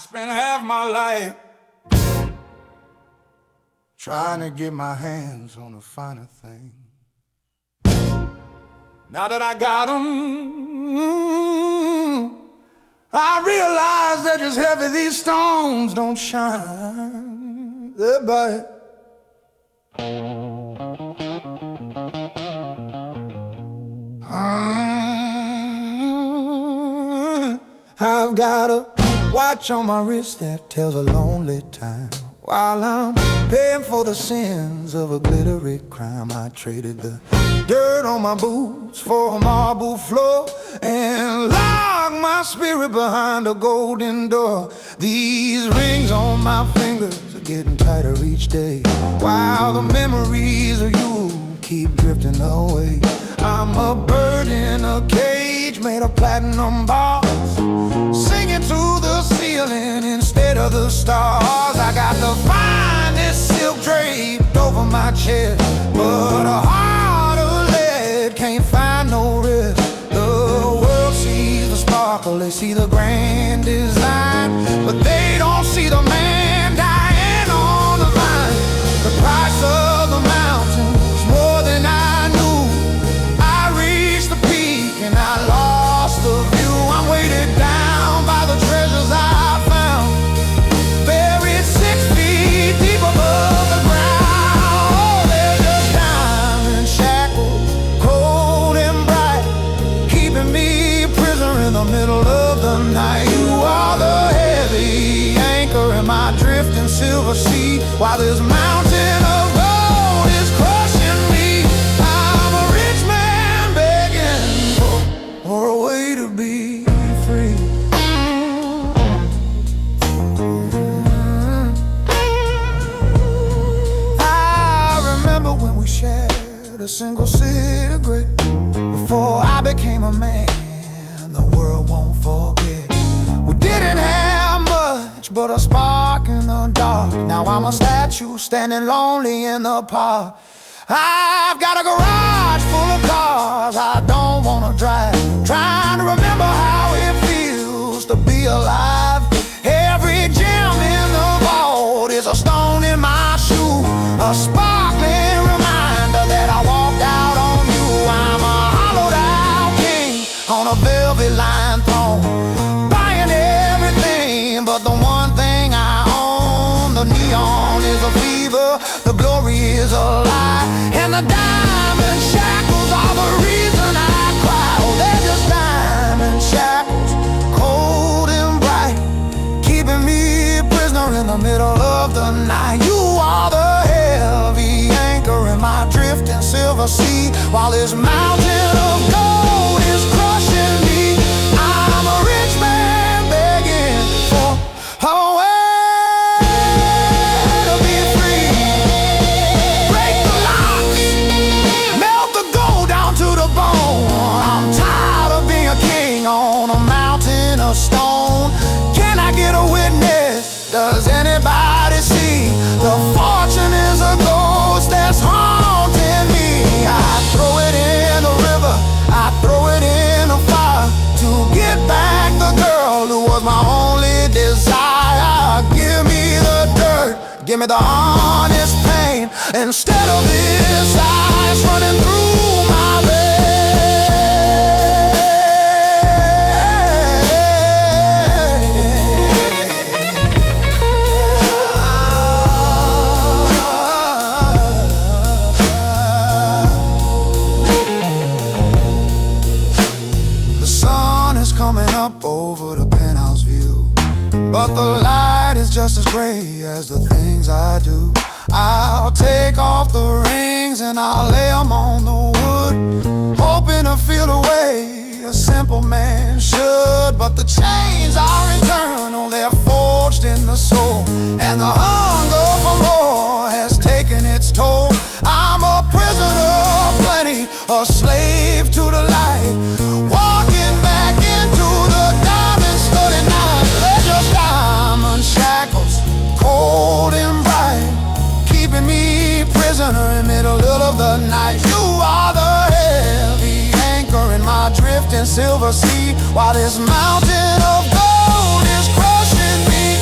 spent half my life trying to get my hands on the finer thing. Now that I got them, I realize that just heavy these stones don't shine. But I've got a watch on my wrist that tells a lonely time. While I'm paying for the sins of a glittery crime, I traded the dirt on my boots for a marble floor and locked my spirit behind a golden door. These rings on my fingers are getting tighter each day, while the memories of you keep drifting away. I'm a bird in a cage made of platinum bars, singing to the ceiling instead of the stars. I got the finest silk draped over my chest, but a heart of lead can't find no rest. The world sees the sparkle, they see the grand design, but they don't see the man dying on the vine. The price of the mountain is more than I knew. I reached the peak and I lost the view. I'm weighted down by the treasures I found, buried 6 feet deep above the ground. Oh, they're just diamond shackles, cold and bright, keeping me a prisoner in the middle of the night. You are the heavy anchor in my drifting silver sea, while this mountain of gold is crushing me. I'm a rich man begging for a way to be free. I remember when we shared a single cigarette. Before I became a man, the world won't forget. We didn't have much but a spark in the dark. Now I'm a statue standing lonely in the park. I've got a garage full of cars I don't wanna drive, trying to remember how it feels to be alive. Every gem in the vault is a stone in my shoe, a sparkling reminder that I walked out on you. I'm a hollowed out king on a velvet lined throne, buying everything but the one thing I own. The neon is a fever, the glory is a lie, and the diamond shackles are the reason I cry. Oh, they're just diamond shackles, cold and bright, keeping me a prisoner in the middle of the night. You are the heavy anchor in my drifting silver sea, while this mountain of gold is crushing me. I'm a rich man begging for a way to be free. Break the locks, melt the gold down to the bone. I'm tired of being a king on a mountain of stone. Can I get a witness? Does anybody see? The fortune is a ghost that's haunting me. I throw it in the river, I throw it in the fire, to get back the girl who was my only desire. Give me the dirt, give me the honest pain, instead of this ice running through my veins. The sun is coming up over the penthouse view, but the light is just as gray as the things I do. I'll take off the rings and I'll lay them on the wood, hoping to feel the way a simple man should. But the chains are internal, they're forged in the soul, and the hunger for more has taken its toll. I'm a prisoner of plenty, a slave to the light, walking back into the diamond-studded night. They're just diamond shackles, cold and bright, keeping me prisoner in the middle of the night. You are the heavy anchor in my drifting silver sea, while this mountain of gold is crushing me.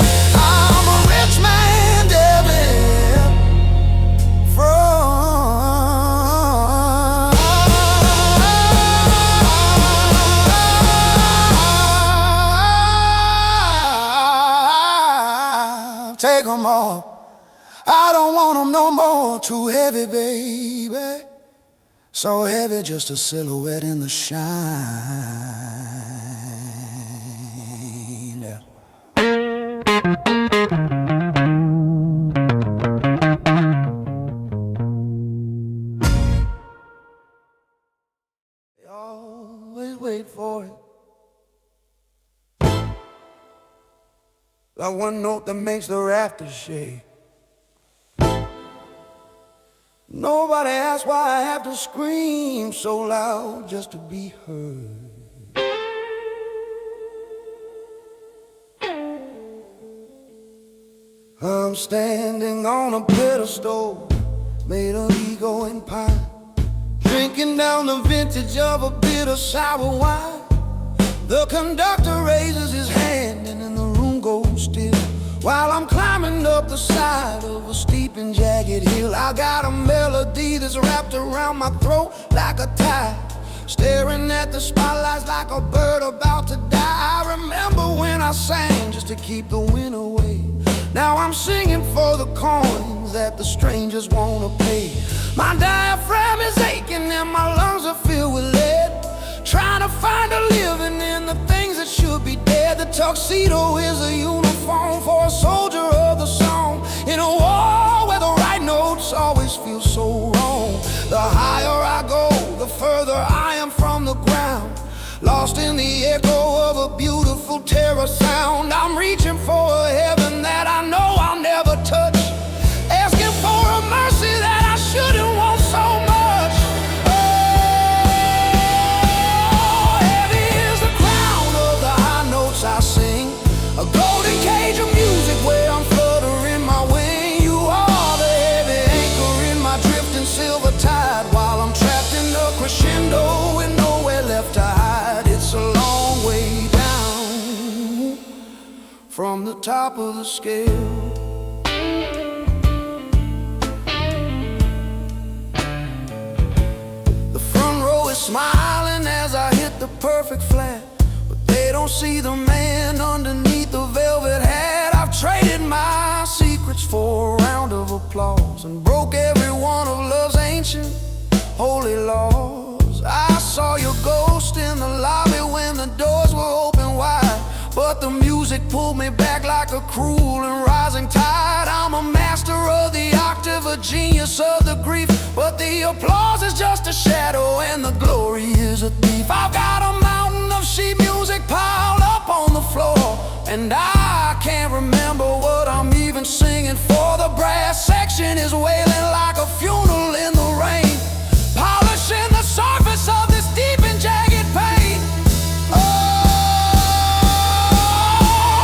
take them off. I don't want them no more, too heavy, baby. So heavy, just a silhouette in the shine. Yeah. They always wait for it. That one note that makes the rafters shake. Nobody asks why I have to scream so loud just to be heard. I'm standing on a pedestal made of ego and pine, drinking down the vintage of a bitter sour wine. The conductor raises his hand and then the room goes still, while I'm climbing up the side of a steep and jagged hill. I got a melody that's wrapped around my throat like a tie, staring at the spotlights like a bird about to die. I remember when I sang just to keep the wind away. Now I'm singing for the coins that the strangers wanna pay. My diaphragm is aching and my lungs are filled with lead, trying to find a living in the things that should be dead. The tuxedo is a uniform for a soldier of the song, in a war where the right notes always feel so wrong. The higher I go, the further I am from the ground, lost in the echo of a beautiful terror sound. I'm reaching for a heaven that I know I'll never touch, asking for a mercy that I shouldn't want so much. Oh, heavy is the crown of the high notes I sing, a golden cage of music where I'm fluttering my wing. You are the heavy anchor in my drifting silver tide, while I'm trapped in the crescendo with nowhere left to hide. It's a long way down from the top of the scale. The front row is smiling as I hit the perfect flat, but they don't see the man underneath the velvet hat. I've traded my secrets for a round of applause and broke every one of love's ancient holy laws. I saw your ghost in the lobby when the doors were open wide, but the music pulled me back like a cruel and rising tide. I'm a master of the octave, a genius of the grief, but the applause is just a shadow and the glory is a thief. I've got a mountain of sheet music piled up on the floor, and I can't remember what I'm even singing for. The brass section is wailing like a funeral in the rain, polishing the surface of this deep and jagged pain. Oh,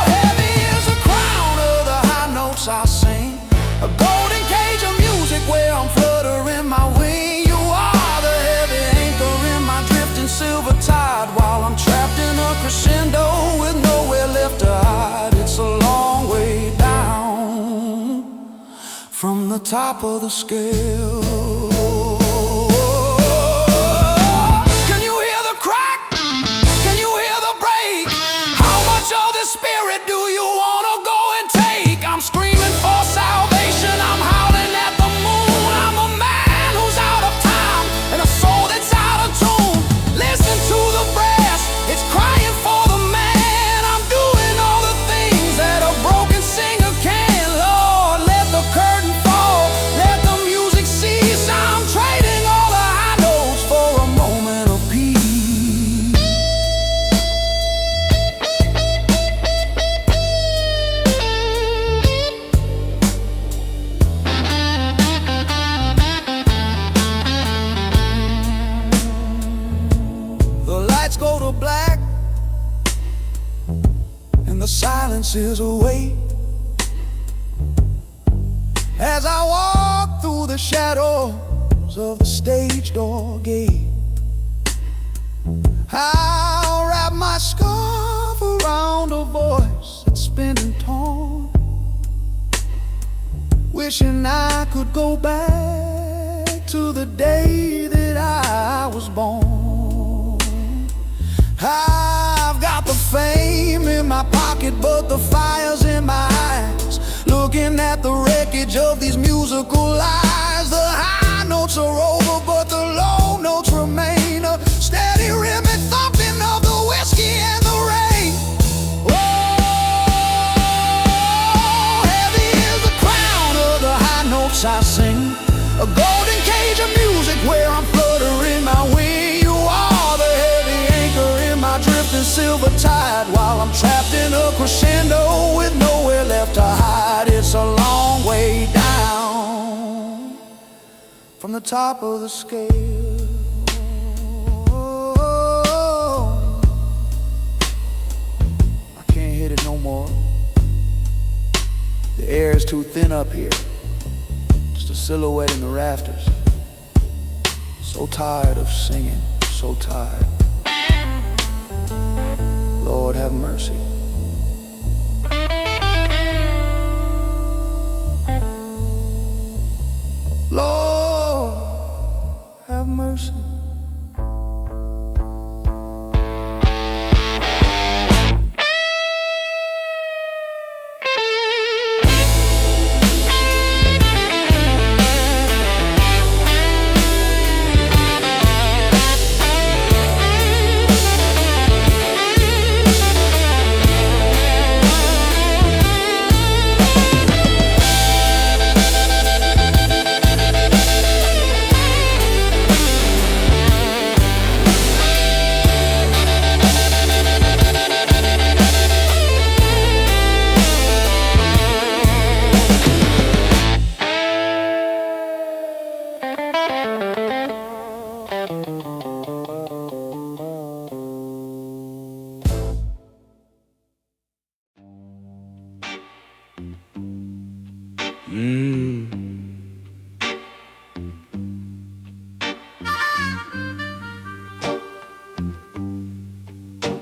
heavy is the crown of the high notes I sing, a golden cage of music where I'm fluttering my wing. You are the heavy anchor in my drifting silver tide, while I'm trapped in a crescendo with nowhere left to hide. It's a long way down from the top of the scale. Spirit, do you wanna go and take? I'm screaming for salvation, I'm howling at the moon. I'm a man who's out of time and a soul that's out of tune. Listen to the brass, it's crying for the man. I'm doing all the things that a broken singer can. Lord, let the curtain fall, let the music cease. I'm trading all the high notes for a moment of peace. Go to black and the silence is awake as I walk through the shadows of the stage door gate. I'll wrap my scarf around a voice that's been and torn, wishing I could go back to the day that I was born. I've got the fame in my pocket, but the fire's in my eyes. Look looking at the wreckage of these musical lies. The high notes are over, but the low notes remain. A steady rhythmic thumping of the whiskey and the rain. Oh, heavy is the crown of the high notes I sing. A golden cage of music where I'm fluttering my wing. You are the heavy anchor in my drifting silver tide, while I'm trapped in a crescendo with nowhere left to hide. It's a long way down from the top of the scale. I can't hit it no more. The air is too thin up here. Just a silhouette in the rafters. So tired of singing, so tired. Lord have mercy. Lord have mercy.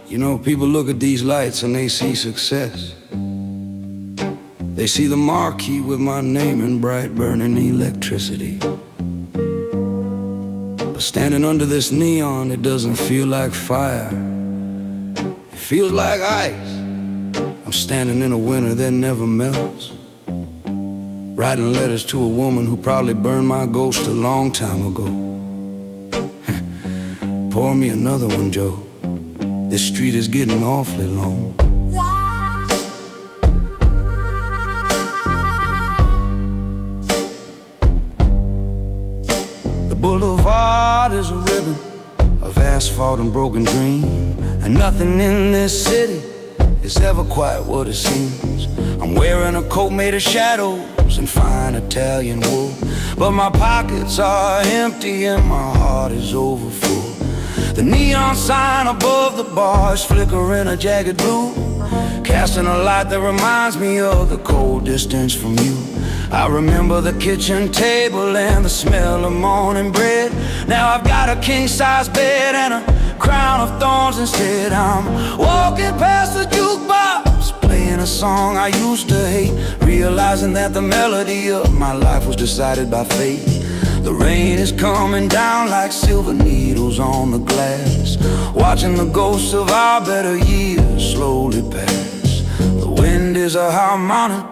You know, people look at these lights and they see success. They see the marquee with my name in bright burning electricity. But standing under this neon, it doesn't feel like fire. It feels like ice. I'm standing in a winter that never melts, writing letters to a woman who probably burned my ghost a long time ago. Pour me another one, Joe. This street is getting awfully long. The boulevard is a ribbon of asphalt and broken dream, and nothing in this city is ever quite what it seems. I'm wearing a coat made of shadows and fine Italian wool, but my pockets are empty and my heart is overfull. The neon sign above the bar is flickering a jagged blue, casting a light that reminds me of the cold distance from you. I remember the kitchen table and the smell of morning bread. Now I've got a king-size bed and a crown of thorns instead. I'm walking past the jukebox, playing a song I used to hate, realizing that the melody of my life was decided by fate. The rain is coming down like silver needles on the glass, watching the ghosts of our better years slowly pass. The wind is a harmonic,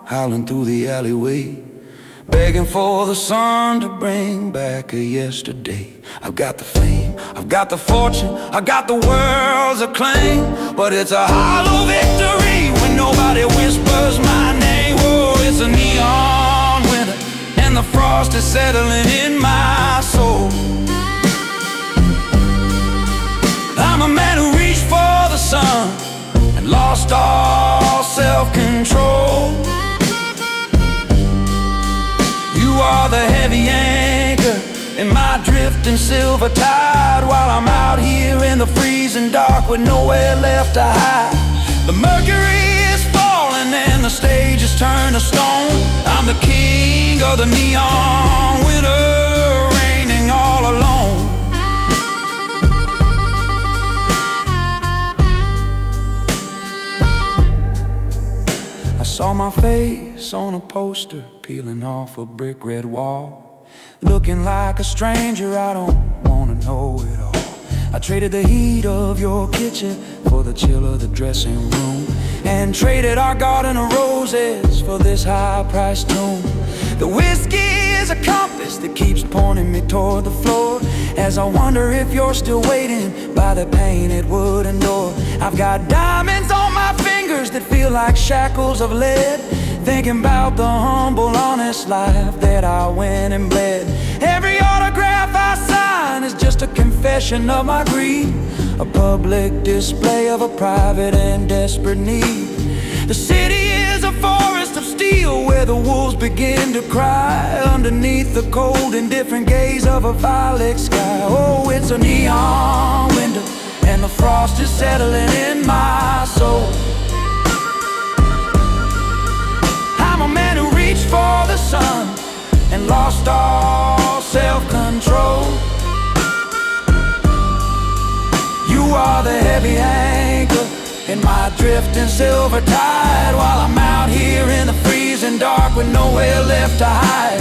howling through the alleyway, begging for the sun to bring back a yesterday. I've got the fame, I've got the fortune, I got the world's acclaim, but it's a hollow victory when nobody whispers my name. Oh, it's a neon winter, and the frost is settling in my soul. I'm a man who reached for the sun and lost all self-control. You are the heavy anchor in my drifting silver tide, while I'm out here in the freezing dark with nowhere left to hide. The mercury is falling and the stage is turned to stone. I'm the king of the neon winter, reigning all alone. I saw my face on a poster peeling off a brick red wall, looking like a stranger, I don't wanna know it all. I traded the heat of your kitchen for the chill of the dressing room, and traded our garden of roses for this high-priced tomb. The whiskey is a compass that keeps pointing me toward the floor, as I wonder if you're still waiting by the painted wooden door. I've got diamonds on my fingers that feel like shackles of lead, thinking about the humble, honest life that I went and bled. Every autograph I sign is just a confession of my greed, a public display of a private and desperate need. The city is a forest of steel where the wolves begin to cry underneath the cold, indifferent gaze of a violet sky. Oh, it's a neon window, and the frost is settling in my soul. I'm a man who reached for the sun and lost all self-control. You are the heavy anchor in my drifting silver tide, while I'm out here in the freezing dark with nowhere left to hide.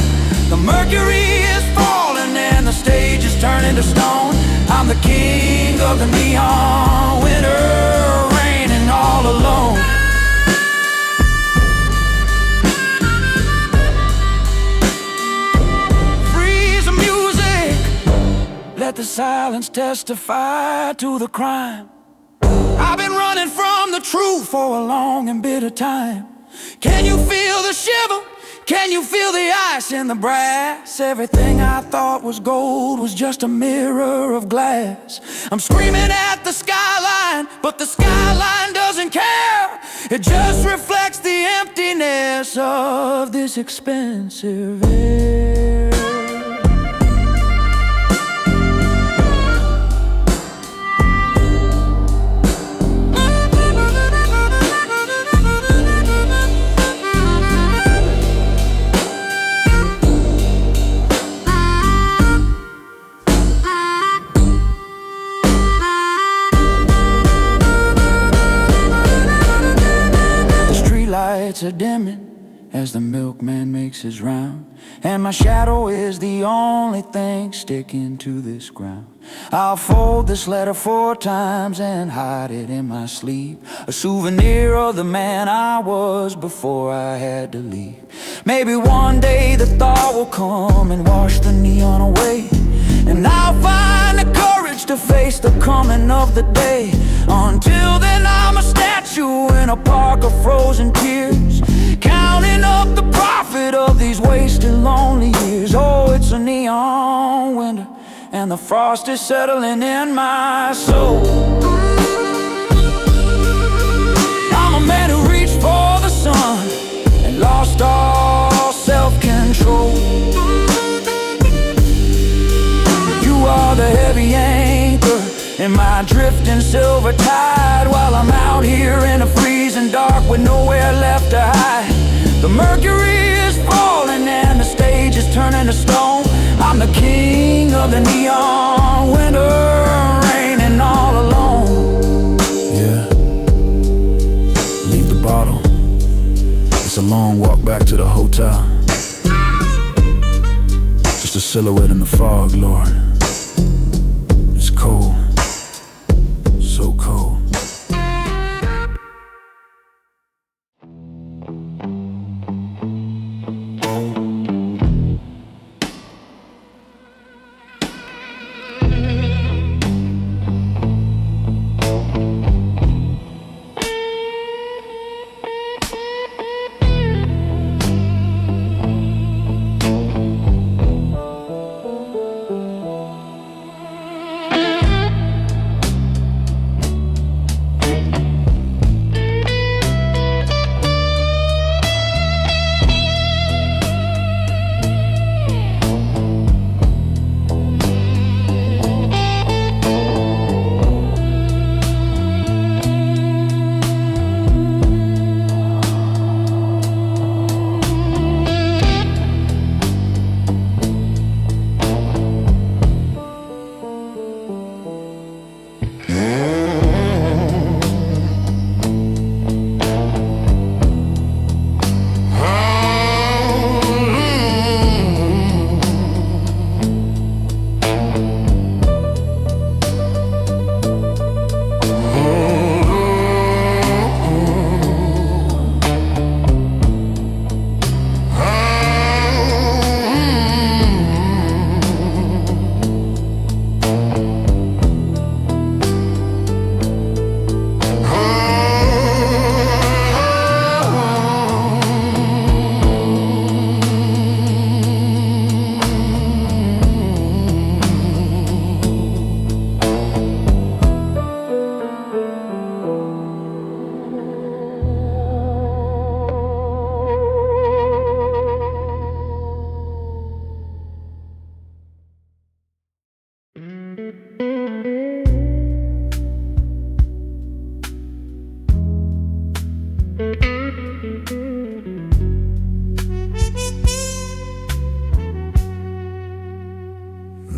The mercury is falling and the stage is turning to stone. I'm the king of the neon winter, reigning all alone. Let the silence testify to the crime. I've been running from the truth for a long and bitter time. Can you feel the shiver? Can you feel the ice in the brass? Everything I thought was gold was just a mirror of glass. I'm screaming at the skyline, but the skyline doesn't care. It just reflects the emptiness of this expensive air. Lights are dimming as the milkman makes his round, and my shadow is the only thing sticking to this ground. I'll fold this letter 4 times and hide it in my sleeve, a souvenir of the man I was before I had to leave. Maybe one day the thought will come and wash the neon away, and I'll find the courage to face the coming of the day. Until then I'm a statue in a park of frozen tears, counting up the profit of these wasted lonely years. Oh, it's a neon winter, and the frost is settling in my soul. I'm a man who reached for the sun and lost all self-control. You are the heavy anchor in my drifting silver tide, while I'm out here in the freezing dark with nowhere left to hide. The mercury is falling and the stage is turning to stone. I'm the king of the neon winter, reigning all alone. Yeah, leave the bottle. It's a long walk back to the hotel. Just a silhouette in the fog, Lord. It's cold. So cold.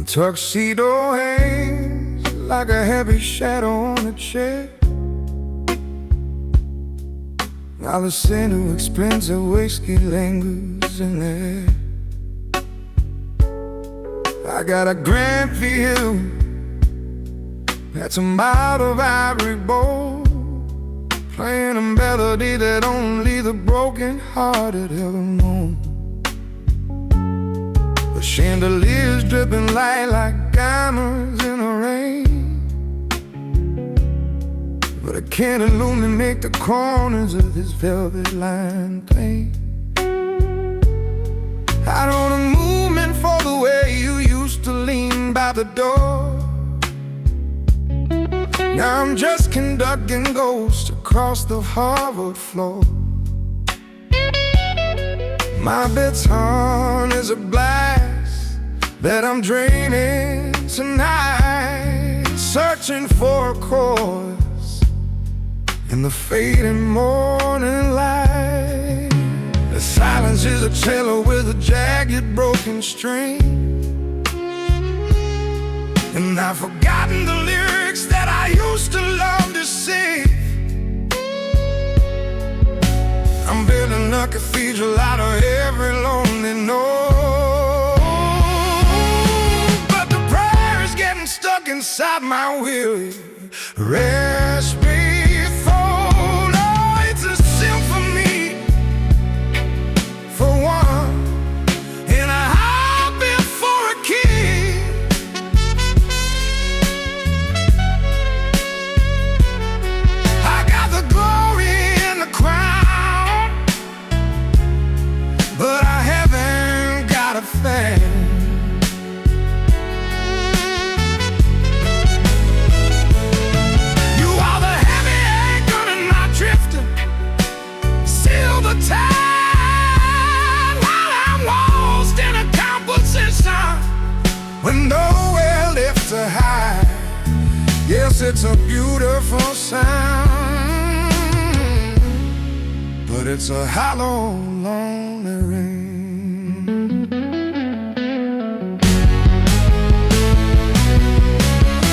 tuxedo hangs like a heavy shadow on a chair, while the scent of expensive whiskey lingers in the air. I got a grand view that's a mile of ivory bowl, playing a melody that only the broken-hearted ever know. The chandeliers dripping light like diamonds in the rain, but I can't illuminate the corners of this velvet-lined plane. I don't want a movement for the way you used to lean by the door. Now I'm just conducting ghosts across the hardwood floor. My baton is a blast that I'm draining tonight, searching for a chorus in the fading morning light. The silence is a cello with a jagged broken string, and I've forgotten the lyrics that I used to love to sing. I'm building a cathedral out of every lonely note, but the prayer is getting stuck inside my weary, raspy throat. Oh, it's a symphony for one, and a heartbeat for a king. I got the glory and the crown, but I haven't got a thing. You are the heavy anchor in my drifting, seal the tide while I'm lost in a composition with nowhere left to hide. Yes, it's a beautiful sound, but it's a hollow, lonely ring.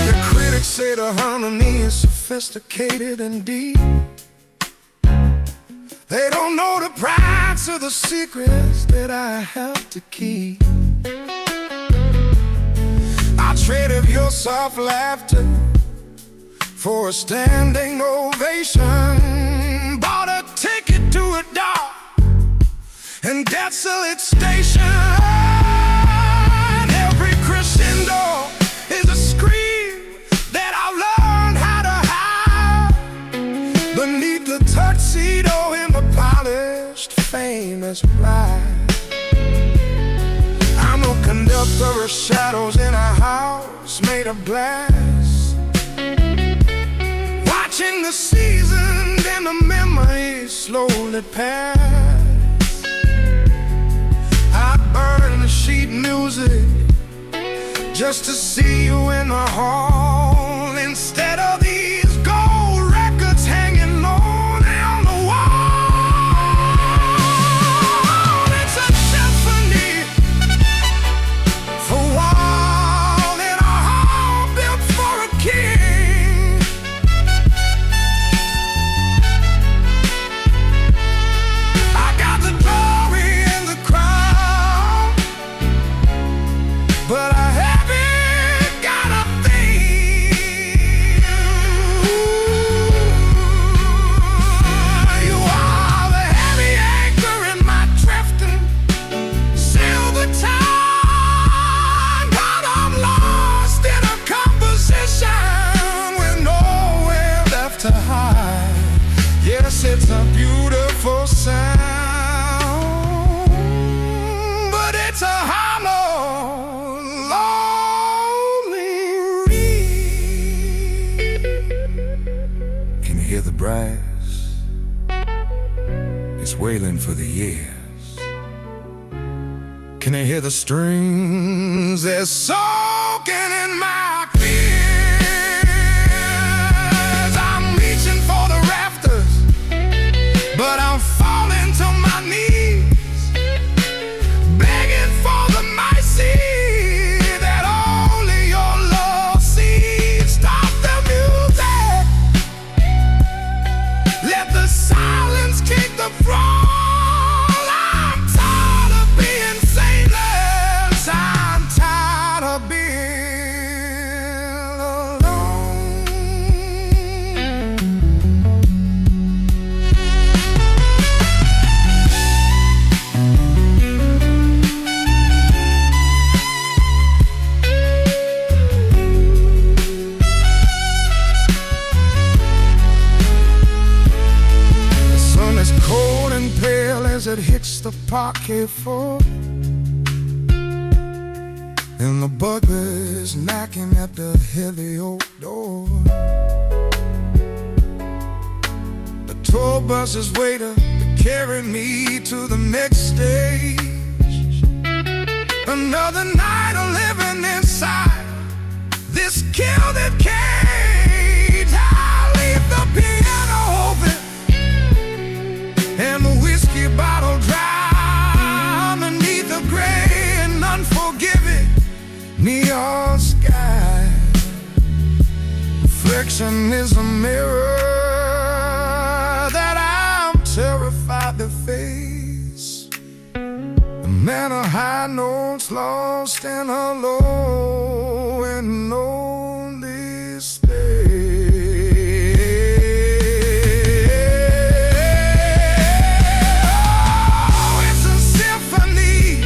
The critics say the harmony is sophisticated and deep. They don't know the price of the secrets that I have to keep. I traded your soft laughter for a standing ovation, bought a ticket to a dark and desolate station. Every crescendo is a scream that I've learned how to hide beneath the tuxedo in the polished, famous ride. I'm a conductor of shadows in a house made of glass, watching the seasons and the memories slowly pass. I burn the sheet music just to see you in the hall, instead of these gold records hanging lonely on the wall. It's a symphony for one, and a heart built for a king. I got the glory and the crown, but I haven't got a thing. You are the heavy anchor in my drifting, silver time, but I'm lost in a composition with nowhere left to hide. Yes, it's a beautiful sound, but it's a hollow, lonely reed. Can you hear the brass? It's wailing for the years. Can you hear the strings? They're soaking in my fears. I'm reaching for the rafters, but I'm falling to my knees, begging for the mercy that as it hits the parquet floor, and the bugbear's knocking at the heavy oak door. The tour bus is waiting to carry me to the next stage. Another night of living inside this gilded cage. I leave the piano open and the whiskey bottle dry underneath the gray and unforgiving neon sky. Reflection is a mirror that I'm terrified to face. The man of high notes lost in a low and lonely space. Oh, it's a symphony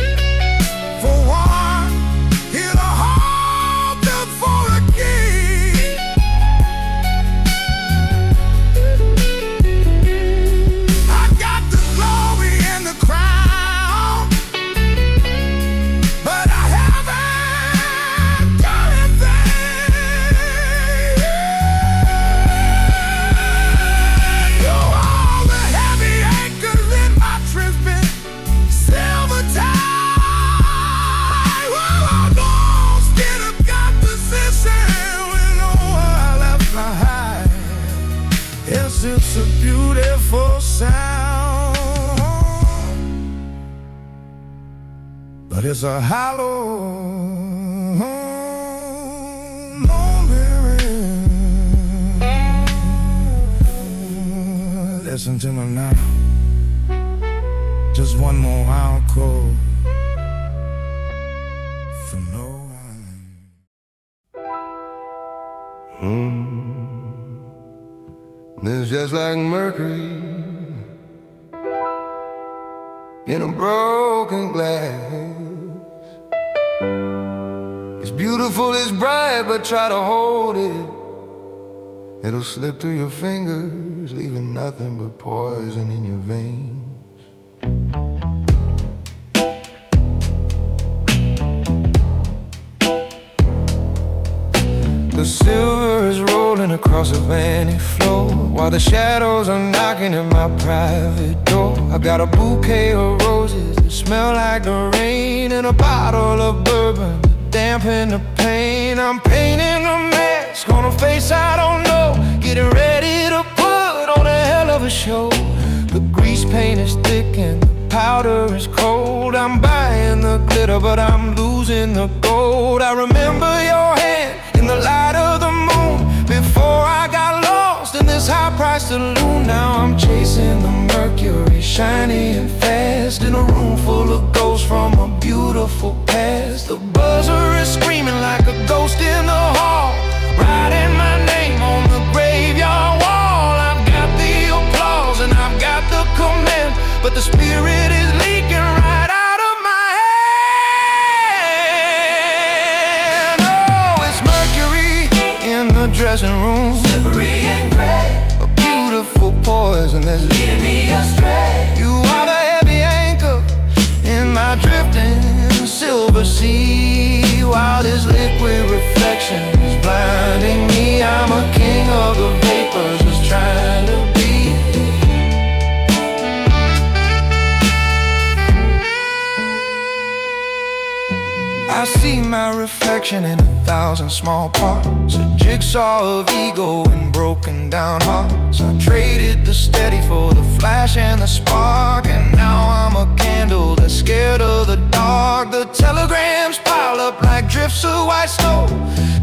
for one, hit a halt for a king. I got the glory and the crown, but I haven't done anything. You're all the heavy anchors in my tripping silver tide. Well, I lost in a got position when I left behind. Yes, it's a beautiful sound, but it's a hollow, lonely ring. Listen to me now, just one more encore for no one. It's just like mercury in a broken glass. It's beautiful, it's bright, but try to hold it, it'll slip through your fingers, leaving nothing but poison in your veins. The silver is rolling across a valley floor, while the shadows are knocking at my private door. I got a bouquet of roses that smell like the rain, and a bottle of bourbon to dampen the pain. I'm painting a mask on a face I don't know, getting ready to put on a hell of a show. The grease paint is thick and the powder is cold. I'm buying the glitter, but I'm losing the gold. I remember your hand in the light of the moon before I got lost in this high-priced saloon. Now I'm chasing the mercury, shiny and fast, in a room full of ghosts from a beautiful past. The buzzer is screaming like a ghost in the hall, writing my name on the graveyard wall. I've got the applause and I've got the command, but the spirit is leaking right out of my hand. Oh, it's mercury in the dressing room, slippery and gray, a beautiful poison that's leading me astray. You are the heavy anchor in my drifting silver sea, while this liquid reflection is blinding me. I'm a king of the vapors, just trying to be. I see my reflection in 1,000 small parts, a jigsaw of ego and broken down hearts. I traded the steady for the flash and the spark, and now I'm a candle that's scared of the dark. The telegrams pile up like drifts of white snow,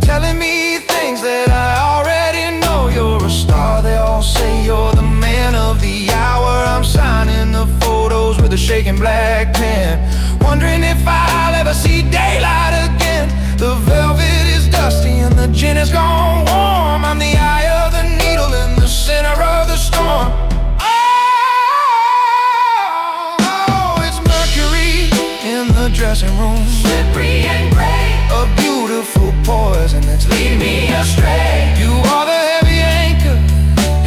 telling me things that I already know. You're a star, they all say you're the man of the hour. I'm signing the photos with a shaking black pen, wondering if I'll ever see daylight again. The velvet is dusty and the gin is gone warm. I'm the eye of the needle in the center of the storm. Oh, it's mercury in the dressing room, slippery and gray, a beautiful poison that's leading me astray. You are the heavy anchor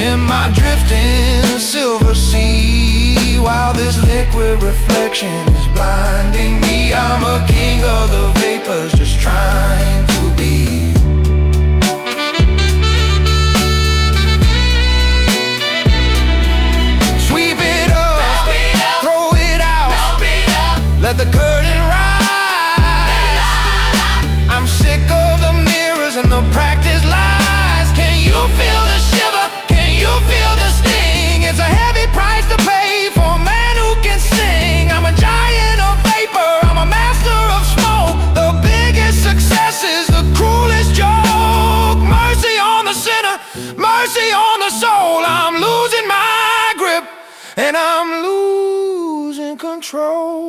in my drifting silver sea, while this liquid reflection is blinding me. I'm a king of the vapors, just trying to be. Sweep it up, throw it out, let the curtain rise. I'm sick of the mirrors and the practice lies. Can you feel the shiver? Can you feel the sting? It's a heavy price to pay for a man who can sing. I'm a giant of vapor, I'm a master of smoke. The biggest success is the cruelest joke. Mercy on the sinner, mercy on the soul. I'm losing my grip and I'm losing control.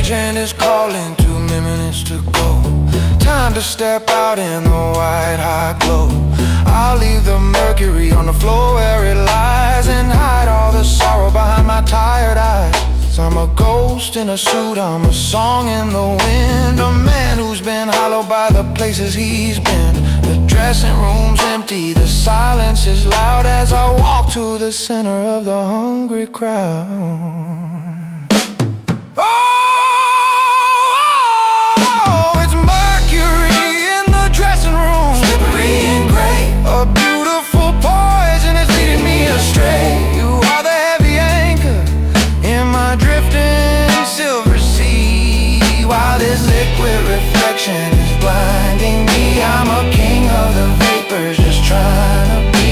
And is calling, 2 minutes to go. Time to step out in the white hot glow. I'll leave the mercury on the floor where it lies and hide all the sorrow behind my tired eyes. I'm a ghost in a suit, I'm a song in the wind, a man who's been hollowed by the places he's been. The dressing room's empty, the silence is loud as I walk to the center of the hungry crowd. A beautiful poison is leading me astray. You are the heavy anchor in my drifting silver sea. While this liquid reflection is blinding me, I'm a king of the vapors, just trying to be.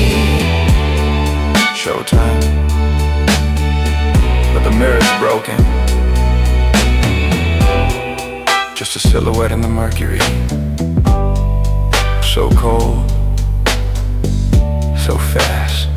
Showtime, but the mirror's broken. Just a silhouette in the mercury. So cold, so fast.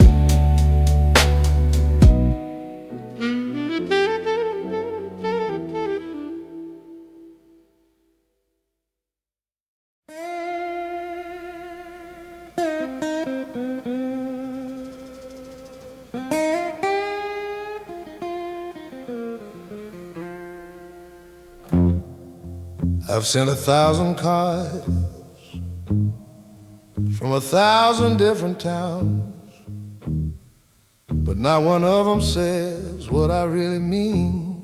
I've sent 1,000 cards from 1,000 different towns, but not one of them says what I really mean.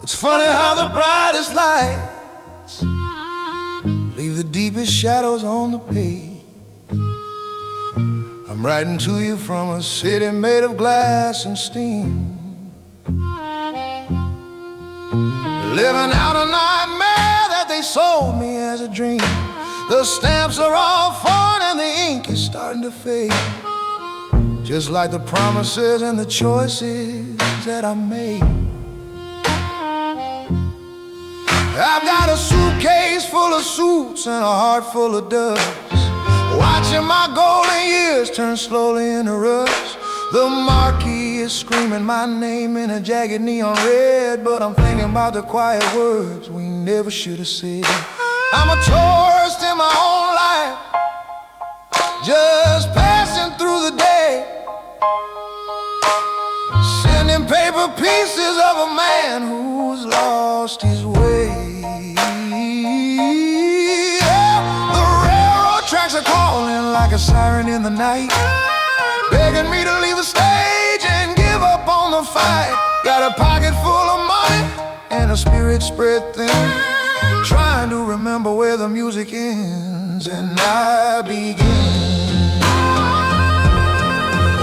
It's funny how the brightest lights leave the deepest shadows on the page. I'm writing to you from a city made of glass and steam, living out a nightmare that they sold me as a dream. The stamps are all foreign and the ink is starting to fade, just like the promises and the choices that I made. I've got a suitcase full of suits and a heart full of dust, watching my golden years turn slowly into rust. The marquee is screaming my name in a jagged neon red, but I'm thinking about the quiet words we never should have said. I'm a tourist in my own life, just passing through the day, sending paper pieces of a man who's lost his way. Yeah, the railroad tracks are calling like a siren in the night, begging me to leave the stage and give up on the fight. Got a pocket full of money and a spirit spread thin, trying to remember where the music ends and I begin.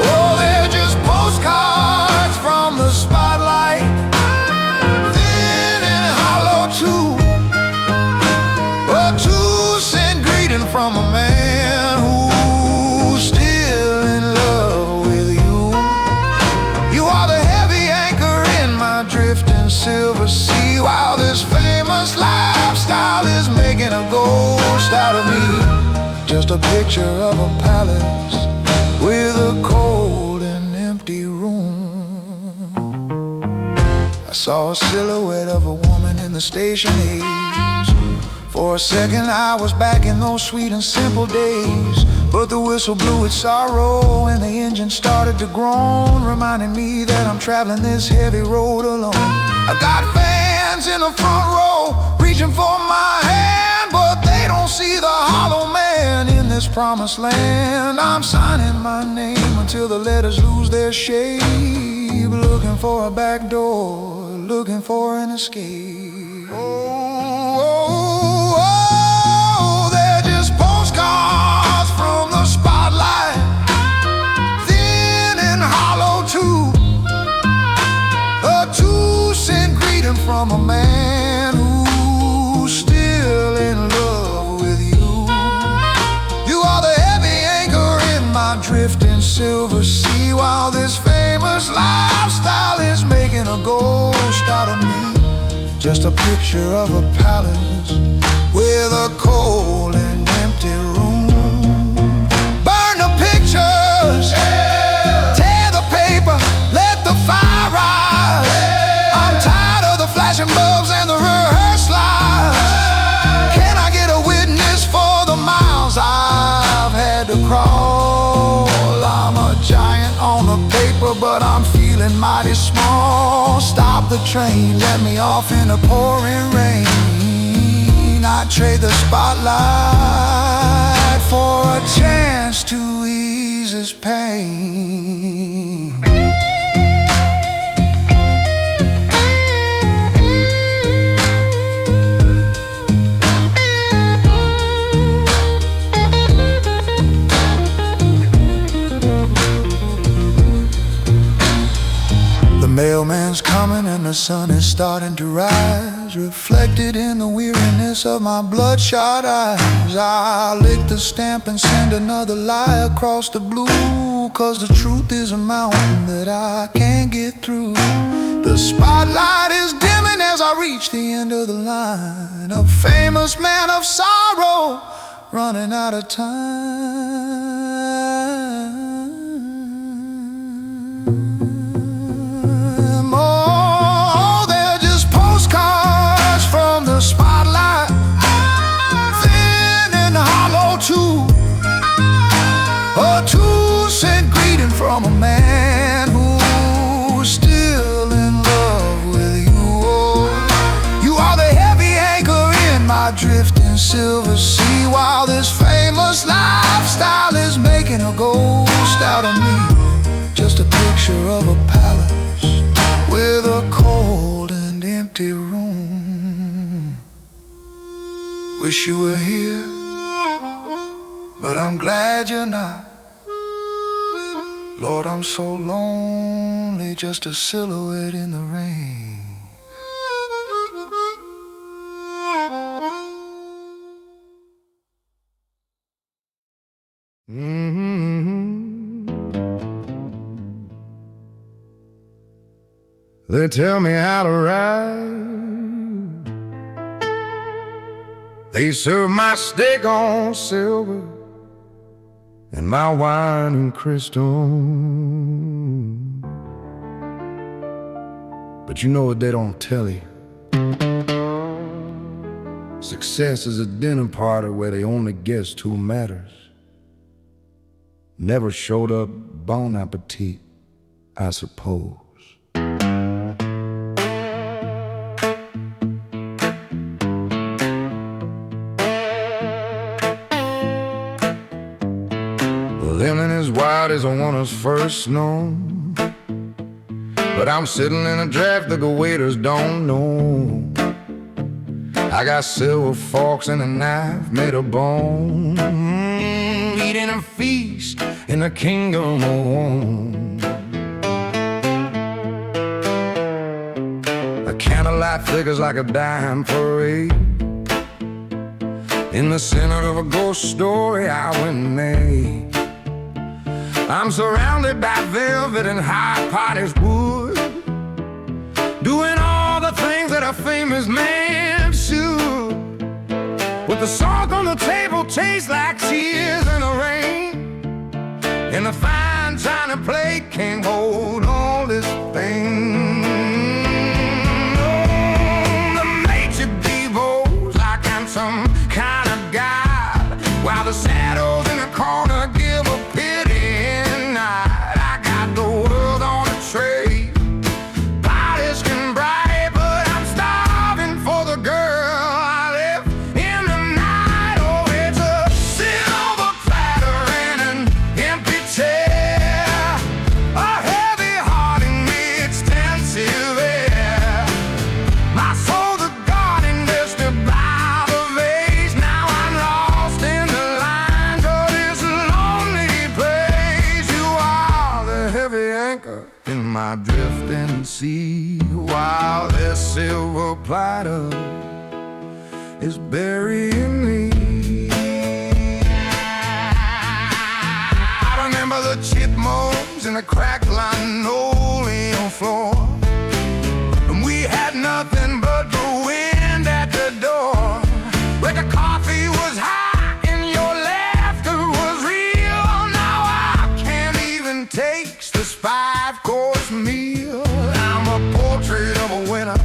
Oh, they're just postcards from the spotlight, thin and hollow too, a 2-cent greeting from a man who's still in love with you. You are the heavy anchor in my drifting silver sea, while this famous lifestyle is making a ghost out of me. Just a picture of a palace with a cold and empty room. I saw a silhouette of a woman in the station age. For a second I was back in those sweet and simple days, But the whistle blew its sorrow and the engine started to groan, reminding me that I'm traveling this heavy road alone. I got fans in the front row reaching for my hand, but they don't see the hollow man in this promised land. I'm signing my name until the letters lose their shape, looking for a back door, looking for an escape. Oh, they're just postcards from the spotlight, thin and hollow too. A 2-cent greeting from a man who's still in love with you. You are the heavy anchor in my drifting silver sea, while this famous lifestyle is making a ghost out of me. Just a picture of a palace with a cold and empty room. Burn the pictures, tear the paper, let the fire rise. I'm tired of the flashing bulbs and the rehearsed lies. Can I get a witness for the miles I've had to crawl? I'm a giant on the paper, but I'm feeling mighty small. Stop the train, let me off in the pouring rain. I'd trade the spotlight for a chance to ease this pain. The mailman's coming and the sun is starting to rise, reflected in the weariness of my bloodshot eyes. I lick the stamp and send another lie across the blue, 'cause the truth is a mountain that I can't get through. The spotlight is dimming as I reach the end of the line, a famous man of sorrow running out of time. Oh, they're just postcards from the spotlight, thin and hollow too. A 2-cent greeting from a man who's still in love with you. Oh, you are the heavy anchor in my drifting silver sea, while this famous lifestyle is making a ghost out of me. Just a picture of a palace with a cold and empty room. Wish you were here, but I'm glad you're not. Lord, I'm so lonely, just a silhouette in the rain. They tell me how to ride, they serve my steak on silver and my wine in crystal. But you know what they don't tell you? Success is a dinner party where they only guessed who matters. Never showed up, bon appetit, I suppose. Lemon is white as a one is first known, but I'm sitting in a draft that the waiters don't know. I got silver forks and a knife made of bone, eating a feast in the kingdom of one. A candlelight flickers like a dime parade in the center of a ghost story I went and made. I'm surrounded by velvet and high polished wood, doing all the things that a famous man should. With the salt on the table tastes like tears in the rain, and the fine china plate can't hold all this pain. Oh, the maitre d' like I'm some kind of god, while the shadows in the corner anchor in my drifting sea, while this silver platter is burying me. I remember the chipmunks in the cracked linoleum floor, and we had nothing but the wind at the door. Where the coffee was hot and your laughter was real. Now I can't even taste this 5-course meal. I'm a portrait of a winter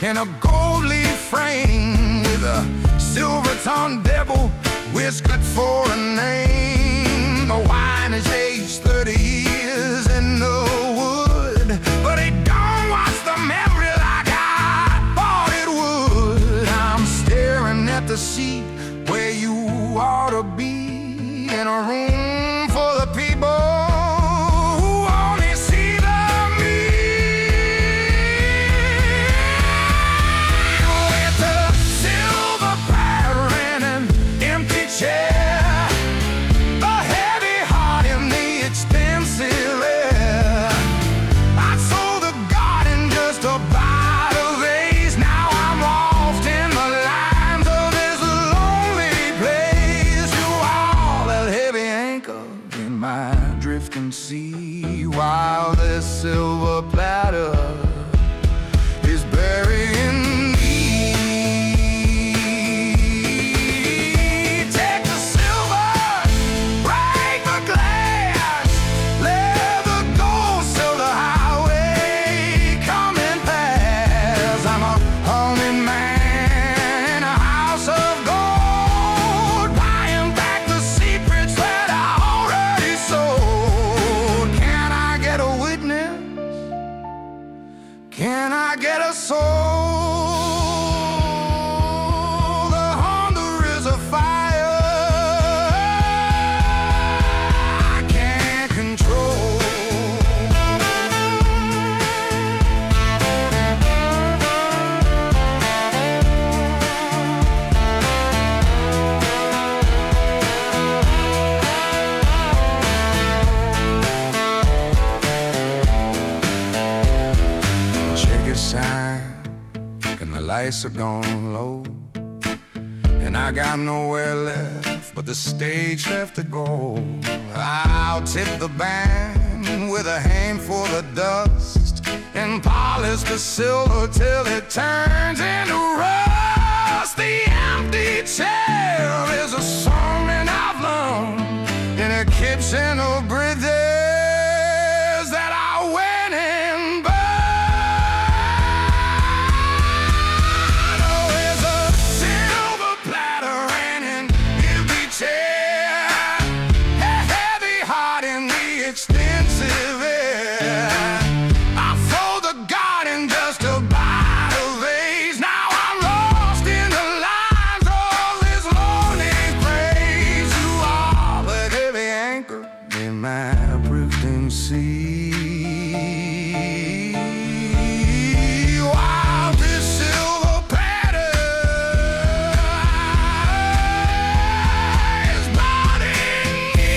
in a gold leaf frame, with a silver-tongued devil whiskered for a name. The wine is aged 30 years in the wood, but it don't watch the memory like I thought it would. I'm staring at the seat where you ought to be, in a room full of people who only see the me. With a silver platter and an empty chair, a heavy heart in the expensive air. I sold the garden just to buy the vase. Now I'm lost in the lines of this lonely place. You are that heavy anchor in my drifting sea, while this silver platter is burying me. Take the silver, break the glass, let the gold sail the highway coming past. I'm a humming man in a house of gold, buying back the secrets that I already sold. Can I get a witness? Can I get a soul? The hunger is a fire I can't control. Check your sign, and the lights are gone low, and I got nowhere left but the stage left to go. I'll tip the band with a handful of dust, and polish the silver till it turns into rust. The empty chair is a song that I've learned in a kitchen of bridges that I went and burned. Oh, it's a silver platter and an empty chair, a heavy heart in the expensive air. I sold the garden just to buy the vase. Now I'm lost in the lines of this lonely place. You are the heavy anchor in my drifting sea, while this silver platter is burning me.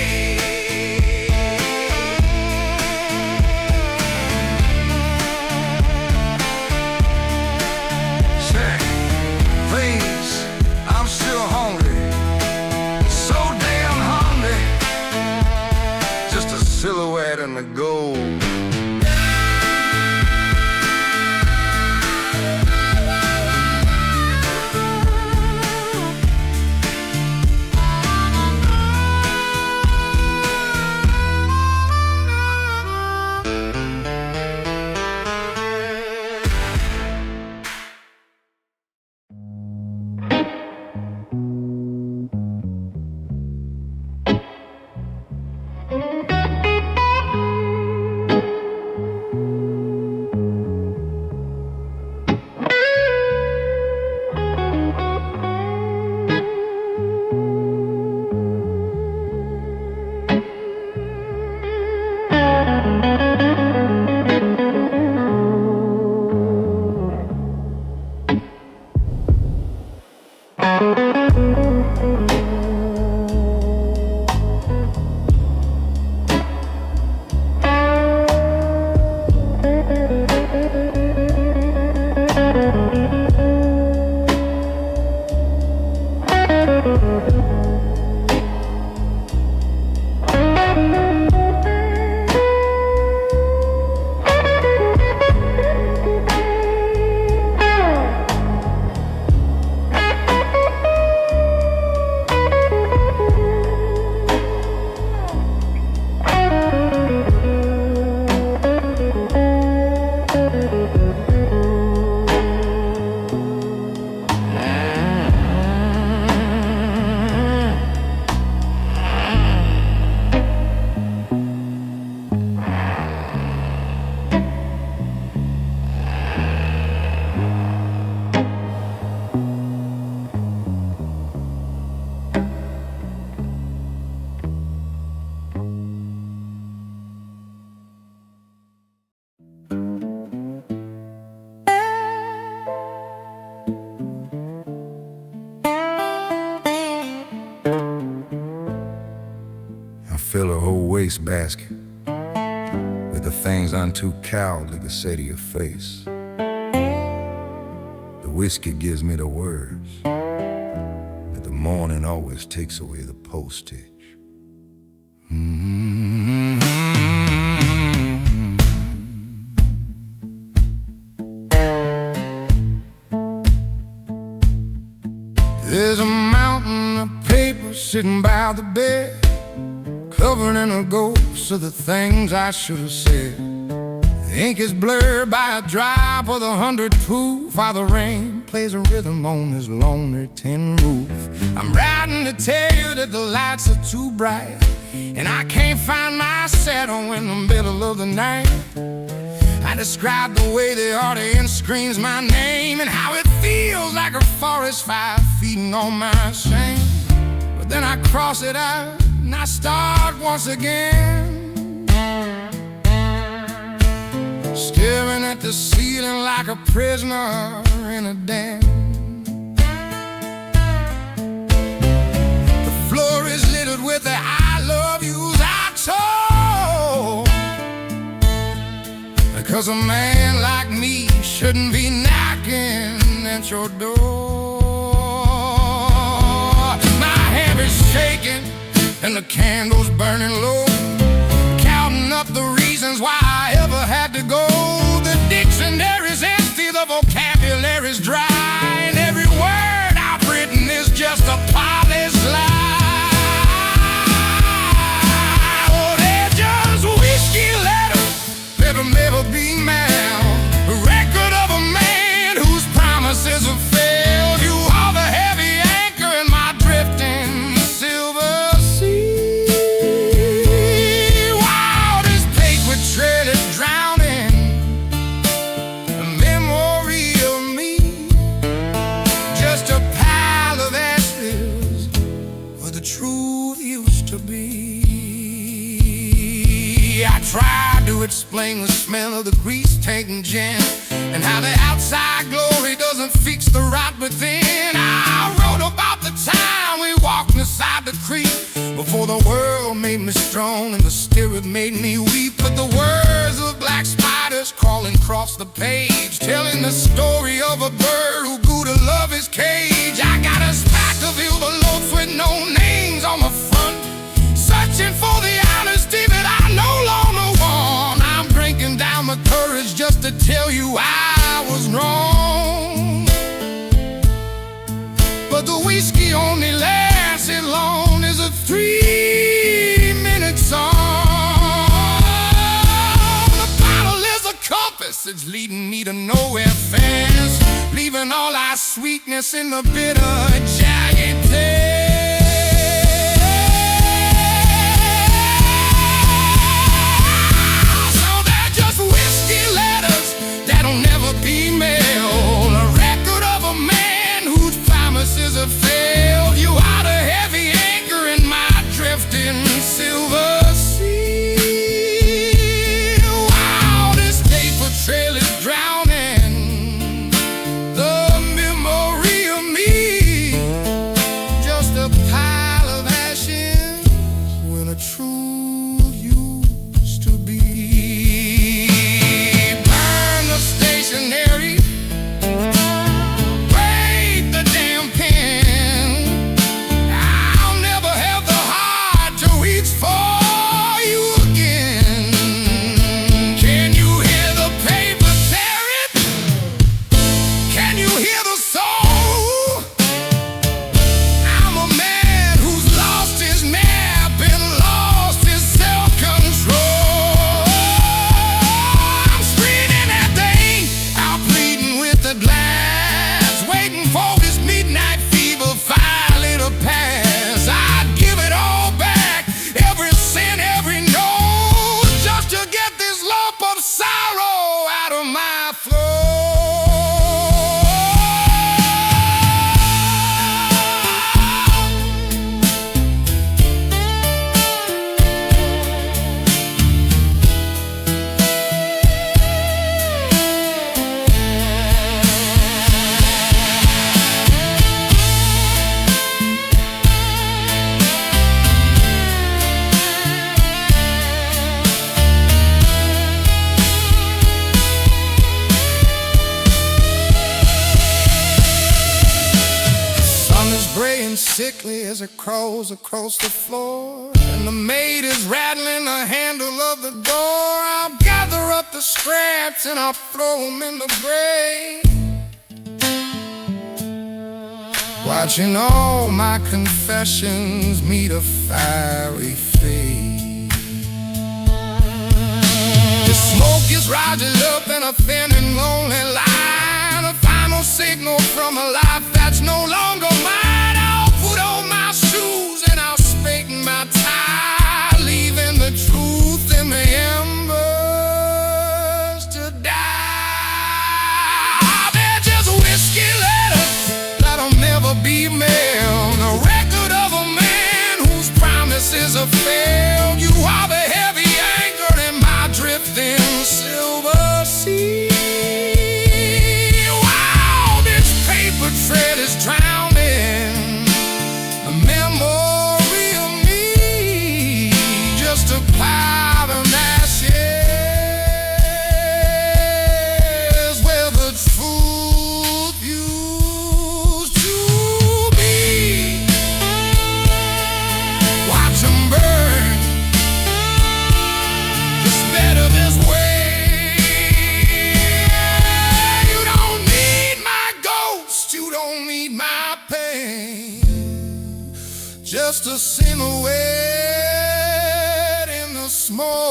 Say, please, I'm still hungry, so damn hungry. Just a silhouette in the gold. wastebasket with the things I'm too cowardly to say to your face. The whiskey gives me the words, but the morning always takes away the postage. There's a mountain of paper sitting by the bed, covered in a ghost of the things I should have said. The ink is blurred by a drop of the 100 proof, while the rain plays a rhythm on this lonely tin roof. I'm writing to tell you that the lights are too bright, and I can't find my saddle in the middle of the night. I describe the way the audience screams my name, and how it feels like a forest fire feeding on my shame. But then I cross it out and I start once again, staring at the ceiling like a prisoner in a den. The floor is littered with the I love yous I told, because a man like me shouldn't be knocking at your door. My hair is shaking and the candle's burning low, counting up the reasons why I ever had to go. The dictionary's empty, the vocabulary's dry, and every word I've written is just a polished lie. Oh, they're just whiskey letters that'll never be mailed, a record of a man whose promises have failed. You are the heavy anchor in my drifting silver sea. Wow, this paper trail is drowning a memory of me, just a pile of ashes where the truth used to be. I tried to explain the smell of the grease tank and gin, and how the outside glory doesn't fix the rot within. I wrote about the time we walked beside the creek, before the world made me strong and the spirit made me weep. But the words of black spiders crawling across the page, telling the story of a bird who grew to love his cage. I got a stack of envelopes with no names on the front, searching for the honesty that I no longer want. I'm drinking down my courage just to tell you I was wrong, but the whiskey only lasts as long as a 3-minute song. The bottle is a compass, it's leading me to nowhere fast, leaving all our sweetness in the bitter, jagged taste. Have failed. You are the heavy anchor in my drifting silver sea. Wow, this paper trail is drowning the memory of me, just a sickly as it crawls across the floor, and the maid is rattling the handle of the door. I'll gather up the scraps and I'll throw them in the grave, watching all my confessions meet a fiery fate. The smoke is rising up in a thin and lonely line, a final signal from a life that's no longer mine. I'll put on my shoes and I'll spake my tie, leaving the truth in the embers to die. They're just whiskey letters that'll never be mailed, a record of a man whose promises have failed. You are the heavy anchor in my drifting silver sea. Wow, this paper thread is drowning the memory of me, just a pile of ashes where the truth used to be. Watch 'em burn, it's better this way. You don't need my ghost, you don't need my pain, just a silhouette in the smoke.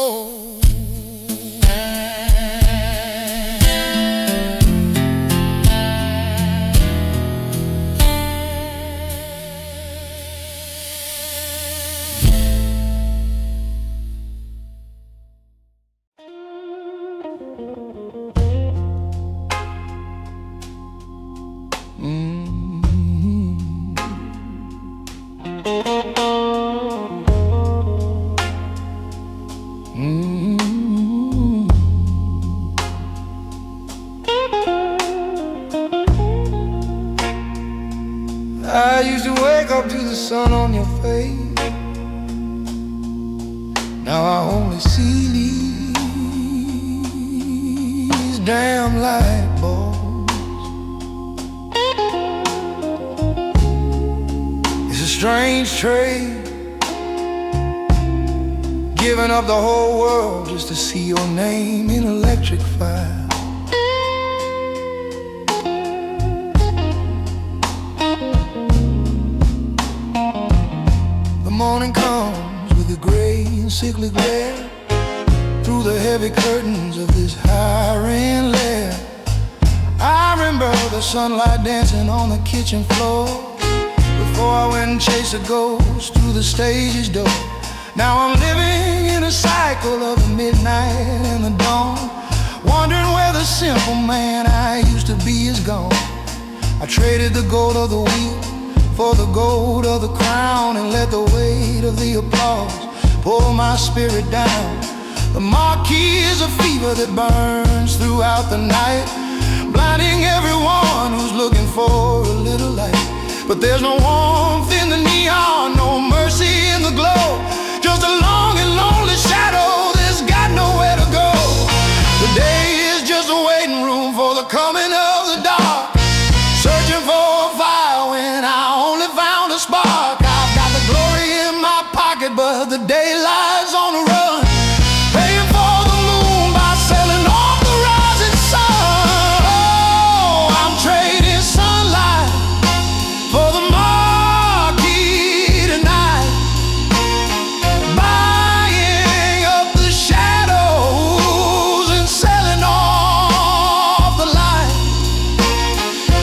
I used to wake up to the sun on your face. Now I only see these damn light bulbs. It's a strange trade, giving up the whole world just to see your name in electric fire. The morning comes with a gray and sickly glare through the heavy curtains of this high-end lair. I remember the sunlight dancing on the kitchen floor before I went and chased a ghost through the stage's door. Now I'm living in a cycle of the midnight and the dawn, wondering where the simple man I used to be is gone. I traded the gold of the wheat for the gold of the crown, and let the weight of the applause pull my spirit down. The marquee is a fever that burns throughout the night, blinding everyone who's looking for a little light. But there's no warmth in the neon, no mercy in the glow, just a long and lonely shadow that's got nowhere to go. The day is just a waiting room for the coming of the dark, searching for a fire when I only found a spark. I've got the glory in my pocket, but the daylight's on the run, paying for the moon by selling off the rising sun. Oh, I'm trading sunlight for the marquee tonight, buying up the shadows and selling off the light.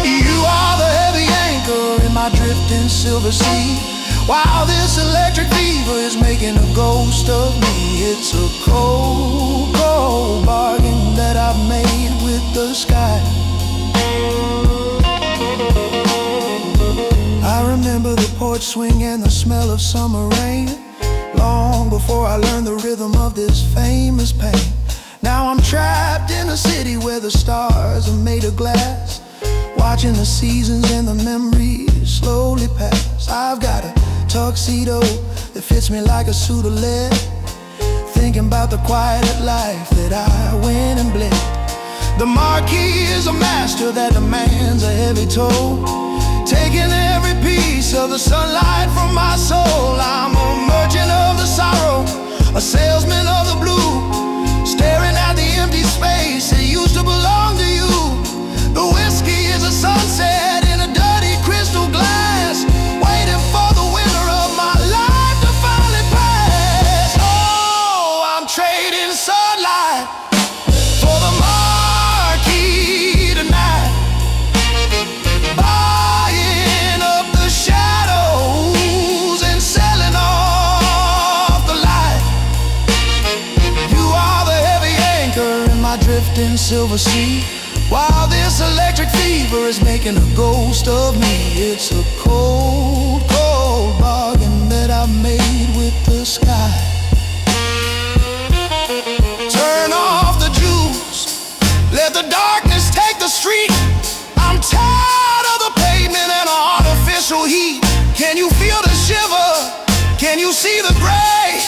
You are the heavy anchor in my drifting silver sea, while this electric fever is making a ghost of me. It's a cold, cold bargain that I've made with the sky. I remember the porch swing and the smell of summer rain, long before I learned the rhythm of this famous pain. Now I'm trapped in a city where the stars are made of glass, watching the seasons and the memories slowly pass. I've got a tuxedo that fits me like a suit of lead, thinking about the quiet life that I went and bled. The marquee is a master that demands a heavy toll, taking every piece of the sunlight from my soul. I'm a merchant of the sorrow, a salesman of the blue, staring at the empty space that used to belong to you. The whiskey is a sunset in a dirty crystal glass, waiting for the winter of my life to finally pass. Oh, I'm trading sunlight for the marquee tonight, buying up the shadows and selling off the light. You are the heavy anchor in my drifting silver sea, while this electric fever is making a ghost of me. It's a cold, cold bargain that I've made with the sky. Turn off the juice, let the darkness take the street. I'm tired of the pavement and artificial heat. Can you feel the shiver? Can you see the gray?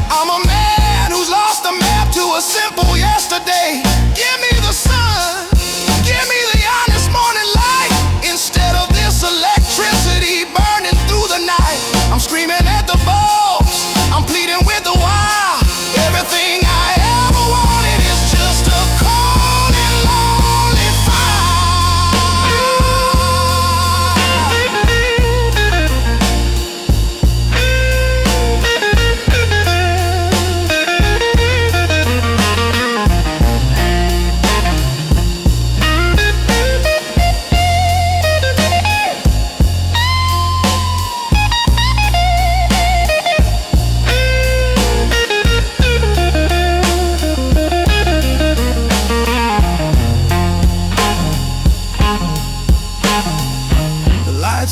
I'm a man who's lost the map to a simple yesterday. Give me the sun, give me the honest morning light, instead of this electricity burning through the night. I'm screaming at the bulbs, I'm pleading with the wire. Everything I ever wanted is just a cold and lonely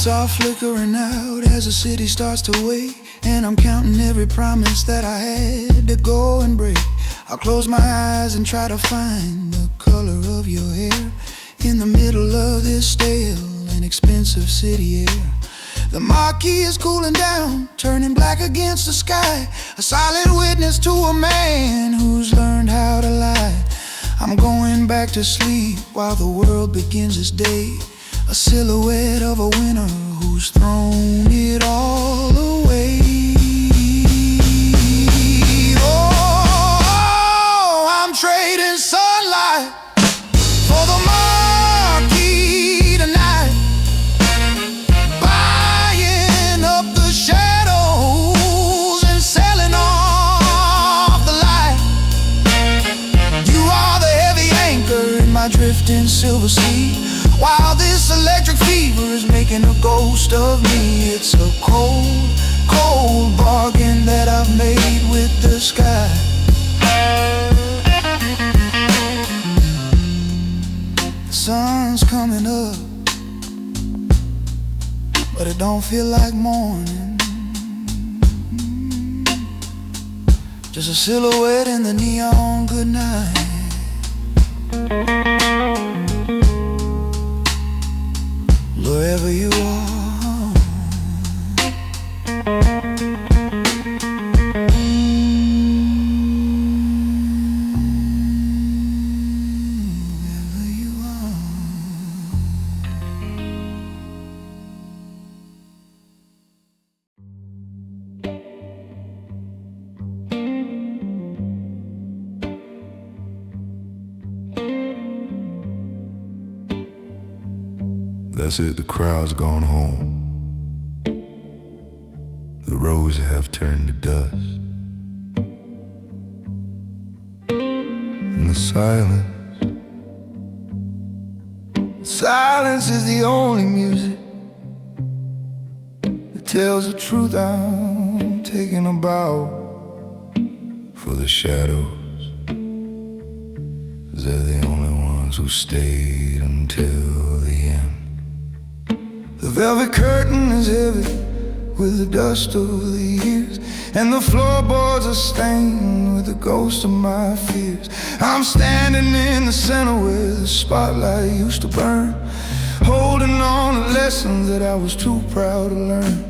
are flickering out as the city starts to wake, and I'm counting every promise that I had to go and break. I'll close my eyes and try to find the color of your hair in the middle of this stale and expensive city air. The marquee is cooling down, turning black against the sky, a silent witness to a man who's learned how to lie. I'm going back to sleep while the world begins its day, a silhouette of a winner who's thrown it all away. Oh, I'm trading sunlight for the marquee tonight, buying up the shadows and selling off the light. You are the heavy anchor in my drifting silver sea, while this electric fever is making a ghost of me. It's a cold, cold bargain that I've made with the sky. The sun's coming up, but it don't feel like morning. Just a silhouette in the neon goodnight. Wherever you are, wherever you are. That's it, the crowd's gone home. The roads have turned to dust, and the silence is the only music that tells the truth. I'm taking a bow for the shadows, 'cause they're the only ones who stayed until the end. The velvet curtain is heavy with the dust of the years, and the floorboards are stained with the ghost of my fears. I'm standing in the center where the spotlight used to burn, holding on to lessons that I was too proud to learn.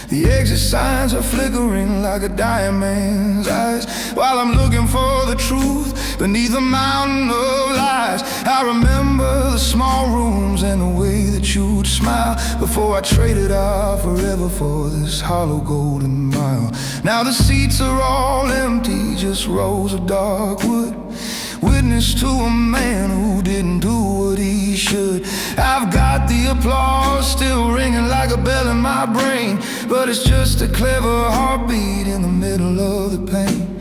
The exit signs are flickering like a dying man's eyes, while I'm looking for the truth beneath a mountain of lies. I remember the small rooms and the way that you'd smile before I traded out forever for this hollow golden mile. Now the seats are all empty, just rows of dark wood, witness to a man who didn't do what he should. I've got the applause still ringing like a bell in my brain, but it's just a clever heartbeat in the middle of the pain.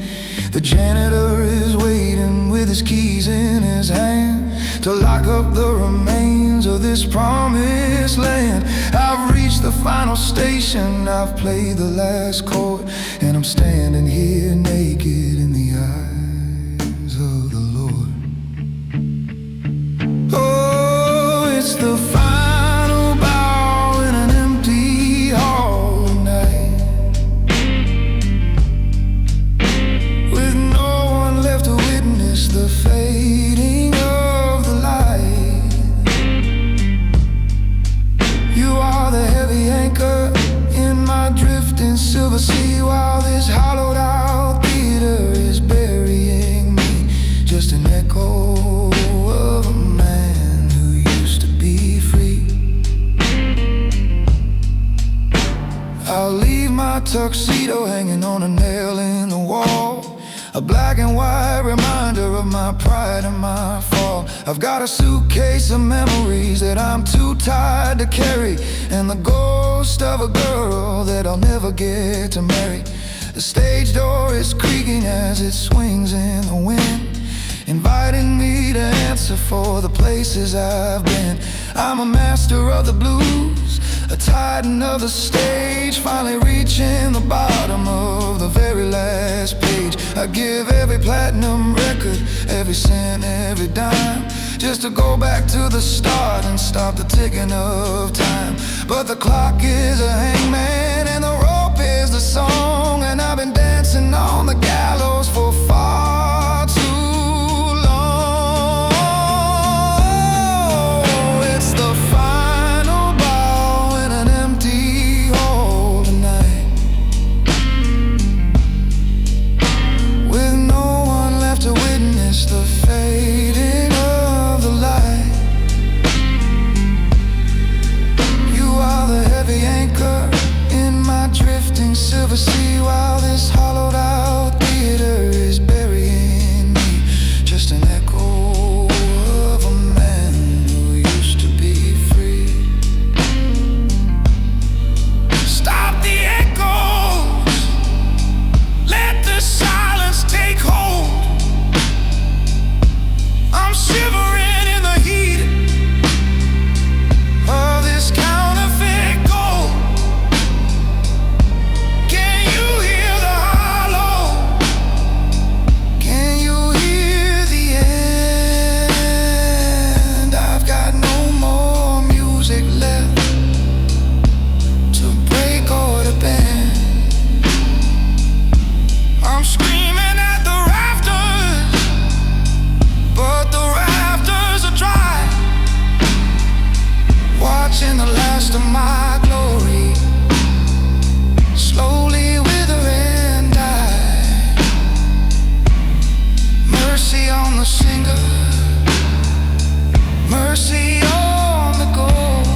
The janitor is waiting with his keys in his hand to lock up the remains of this promised land. I've reached the final station, I've played the last chord, and I'm standing here naked in the eyes of the Lord. Oh, it's the final bow in an empty hall tonight, with no one left to witness the fading of the light. You are the heavy anchor in my drifting silver sea, while this hollowed out theater is burying me, just an echo of a man who used to be free. I'll leave my tuxedo hanging on a nail in the wall, a black and white reminder of my pride and my fall. I've got a suitcase of memories that I'm too tired to carry, and the ghost of a girl that I'll never get to marry. The stage door is creaking as it swings in the wind, inviting me to answer for the places I've been. I'm a master of the blues, a titan of the stage, finally reaching the bottom of the very last page. I give every platinum record, every cent, every dime, just to go back to the start and stop the ticking of time. But the clock is a hangman and the rope is the song, and I've been dancing on the gallows for far too long. It's the final bow in an empty hall tonight, with no one left to witness the fading of the light. You are the heavy anchor in my drifting silver sea, while this hollowed out theater is burying me, just an echo of a man who used to be free. Stop the echoes, let the silence take hold. I'm shivering in the heat of this counterfeit gold. Can you hear the hollow? Can you hear the end? I've got no more music left to break or to bend. I'm screaming at the rafters, but the rafters are dry, watching the last of my glory slowly wither and die. Mercy on the singer, mercy on the gold.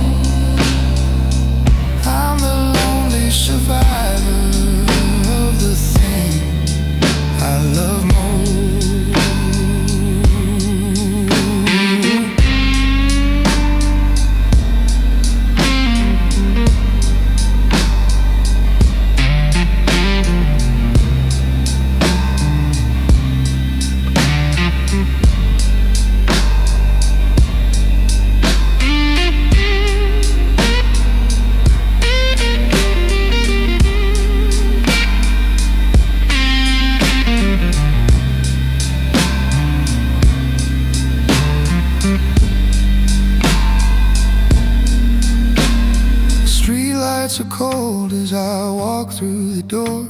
I'm the lonely survivor of the thing I love most. Streetlights are cold as I walk through the door,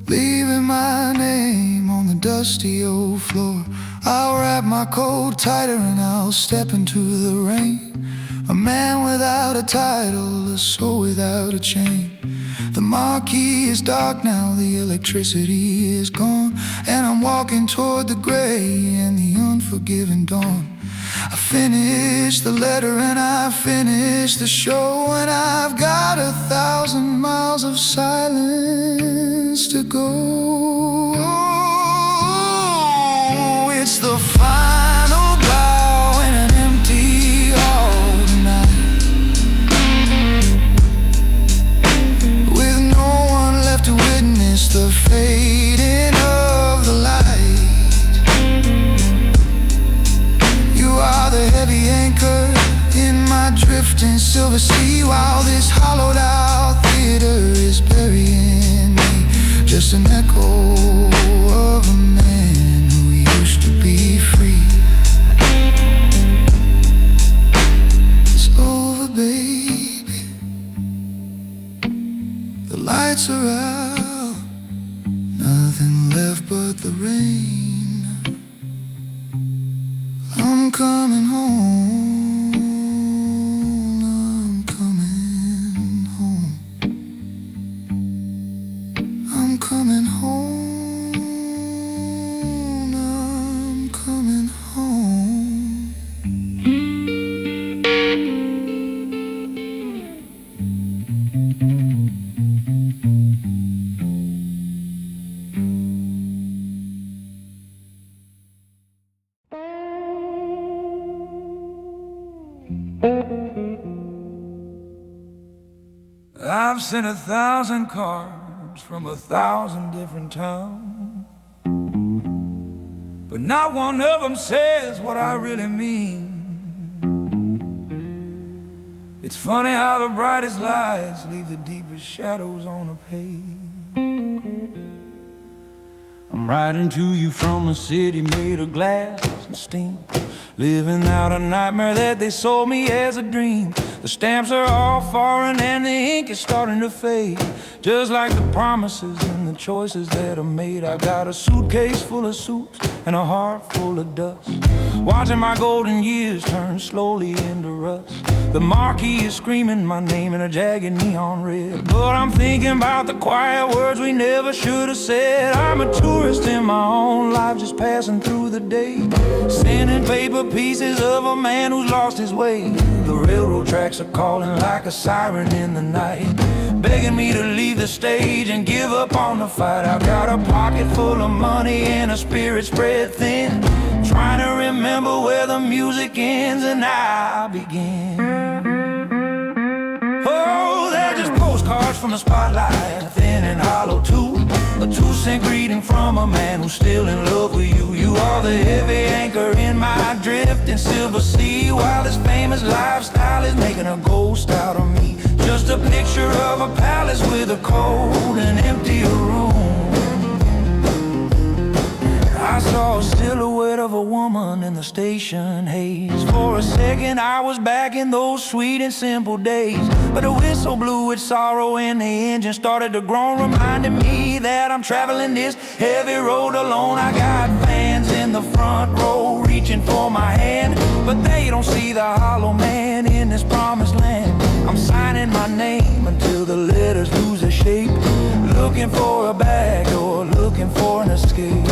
leaving my name on the dusty old floor. I'll wrap my coat tighter and I'll step into the rain, a man without a title, a soul without a chain. The marquee is dark now, the electricity is gone, and I'm walking toward the gray and the unforgiving dawn. I finished the letter and I finished the show, and I've got 1,000 miles of silence to go. It's the final bow in an empty hall tonight, with no one left to witness the fading of the light. You are the heavy anchor in my drifting silver sea, while this hollowed out theater is burying me, just an echo of a man who used to be free. It's over, baby. The lights are out, nothing left but the rain. I'm coming home, I'm coming home, I'm coming home, I'm coming home. I've sent 1,000 cards from 1,000 different towns, but not one of them says what I really mean. It's funny how the brightest lights leave the deepest shadows on a page. I'm writing to you from a city made of glass and steam, living out a nightmare that they sold me as a dream. The stamps are all foreign and the ink is starting to fade, just like the promises and the choices that are made. I got a suitcase full of suits and a heart full of dust, watching my golden years turn slowly into rust. The marquee is screaming my name in a jagged neon red, but I'm thinking about the quiet words we never should have said. I'm a tourist in my own life, just passing through the day, sending paper pieces of a man who's lost his way. The railroad tracks are calling like a siren in the night, begging me to leave the stage and give up on the fight. I've got a pocket full of money and a spirit spread thin, trying to remember where the music ends and I begin. Oh, they're just postcards from the spotlight, thin and hollow too, a 2-cent greeting from a man who's still in love with you. You are the heavy anchor in my drifting silver sea, while this famous lifestyle is making a ghost out of me, just a picture of a palace with a cold and empty room. I saw a silhouette of a woman in the station haze. For a second I was back in those sweet and simple days, but the whistle blew its sorrow and the engine started to groan, reminding me that I'm traveling this heavy road alone. I got fans in the front row reaching for my hand, but they don't see the hollow man in this promised land. I'm signing my name until the letters lose their shape, looking for a back door, looking for an escape.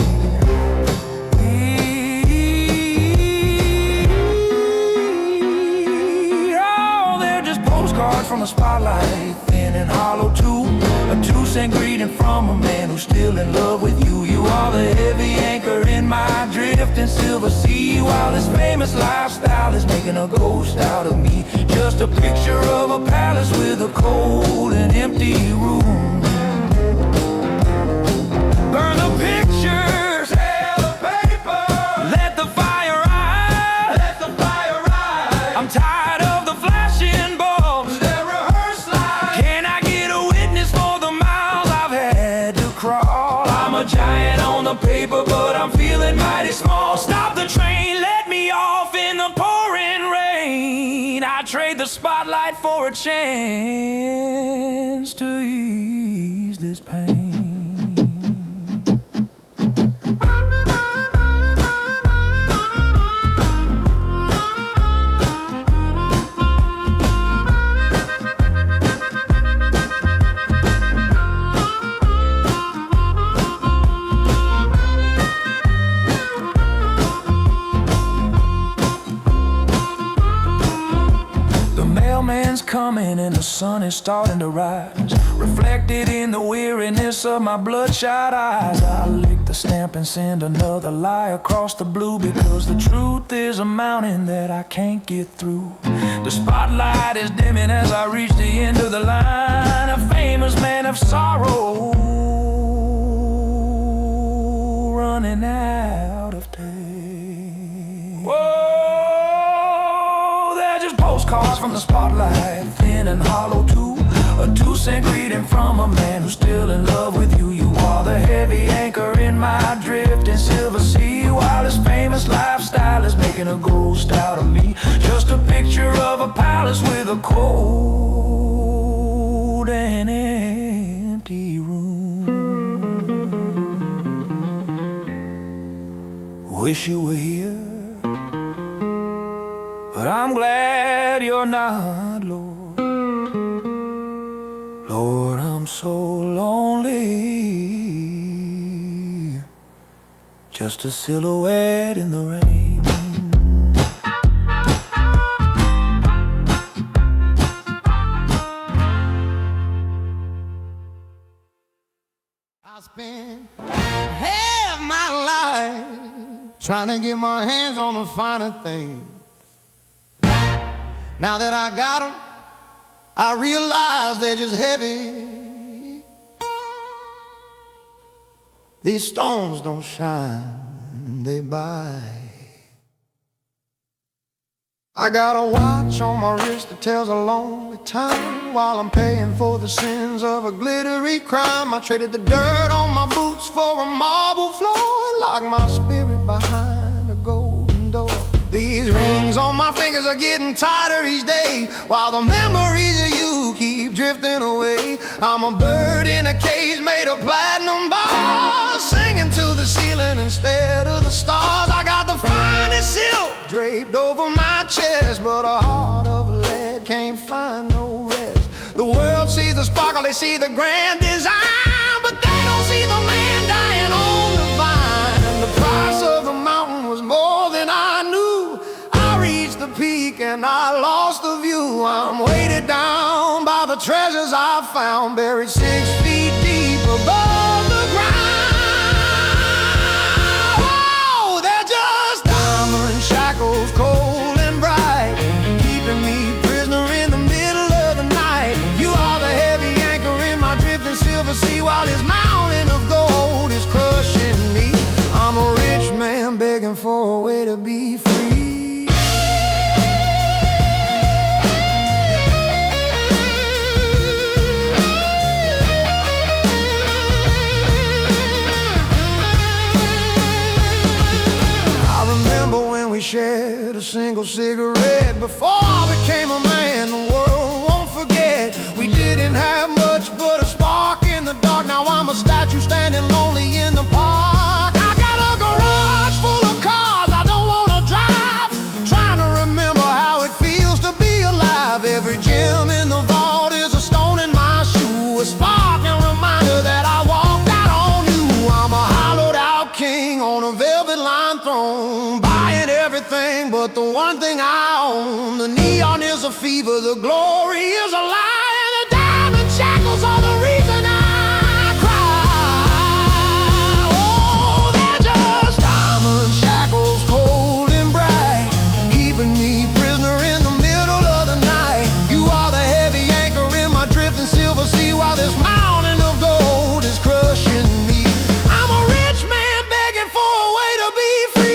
Postcards from the spotlight, thin and hollow too, a 2-cent greeting from a man who's still in love with you. You are the heavy anchor in my drifting silver sea, while this famous lifestyle is making a ghost out of me, just a picture of a palace with a cold and empty room. Burn the pictures, tear the paper, let the fire rise, let the fire rise. I'm tired of the flashing bulbs, their rehearsed lies. Can I get a witness for the miles I've had to crawl? I'm a giant on the paper, but I'm feeling mighty small. Stop the train, let me off in the pouring rain. I trade the spotlight for a chance to ease this pain. mailman's coming and the sun is starting to rise. Reflected in the weariness of my bloodshot eyes, I lick the stamp and send another lie across the blue, because the truth is a mountain that I can't get through. The spotlight is dimming as I reach the end of the line. A famous man of sorrow, running out of time. Whoa, they're just postcards from the spotlight, thin and hollow too. A 2-cent greeting from a man who's still in love with you. You are the heavy anchor in my drifting silver sea, while his famous lifestyle is making a ghost out of me. Just a picture of a palace with a cold and empty room. Wish you were here, but I'm glad you're not, Lord. Lord, I'm so lonely, just a silhouette in the rain. I spent half my life trying to get my hands on the finer things. Now that I got them, I realize they're just heavy. These stones don't shine, they bite. I got a watch on my wrist that tells a lonely time, while I'm paying for the sins of a glittery crime. I traded the dirt on my boots for a marble floor, and locked my spirit behind a golden door. These rings on my fingers are getting tighter each day, while the memories of you keep drifting away. I'm a bird in a cage made of platinum bars, singing to the ceiling instead of the stars. I got the finest silk draped over my chest, but a heart of lead can't find no rest. The world sees the sparkle, they see the grand design, but they don't see the man dying on the vine. And the price of the mountain was more than I knew. I reached the peak and I lost the view. I'm weighted down by the treasures I found, buried 6 feet deep above the ground. Oh, they're just diamond shackles, cold and bright, keeping me prisoner in the middle of the night. You are the heavy anchor in my drifting silver sea, while this mountain of gold is crushing me. I'm a rich man begging for a way to be free. We shared a single cigarette before I became a man. The world won't forget. We didn't have much but a spark in the dark. Now I'm a statue standing lonely in the park. I got a garage full of cars I don't want to drive, trying to remember how it feels to be alive. Every gem in the vault is a stone in my shoe, a spark and reminder that I walked out on you. I'm a hollowed out king on a velvet lined throne, buying everything but the one thing I own. The neon is a fever, the glory is a lie, and the diamond shackles are the reason I cry. Oh, they're just diamond shackles, cold and bright, keeping me prisoner in the middle of the night. You are the heavy anchor in my drifting silver sea, while this mountain of gold is crushing me. I'm a rich man begging for a way to be free.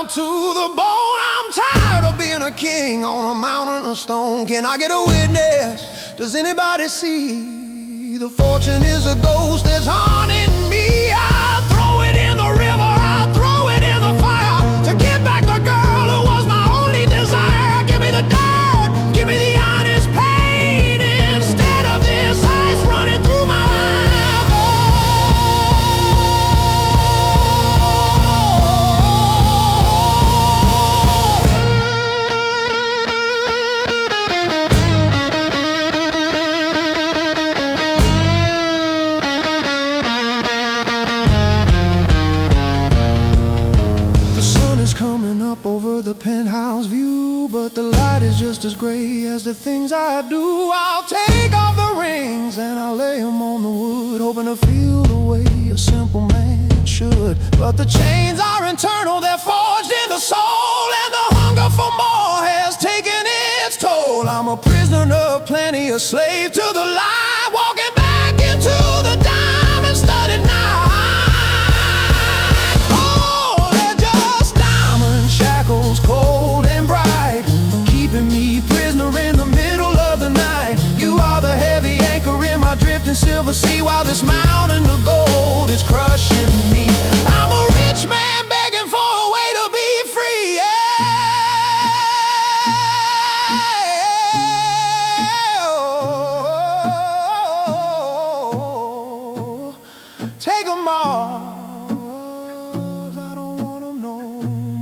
To the bone, I'm tired of being a king on a mountain of stone. Can I get a witness? Does anybody see? The fortune is a ghost that's haunting me. I'll throw it in the river, I'll throw it in the fire, to get back the girl who was my only desire. Give me the dirt, give me the honest pain, instead of this ice running through my life. penthouse view, but the light is just as gray as the things I do. I'll take off the rings and I'll lay them on the wood, hoping to feel the way a simple man should. But the chains are internal, they're forged in the soul, and the hunger for more has taken its toll. I'm a prisoner of plenty, a slave to the lie, walking back into the diamond-studded night. Oh, they're just diamond shackles, cold and bright, keeping me prisoner in the middle of the night. You are the heavy anchor in my drifting silver sea, while this mountain of gold is crushing me. I'm a rich man begging for a way to be free. Take them all, I don't want them no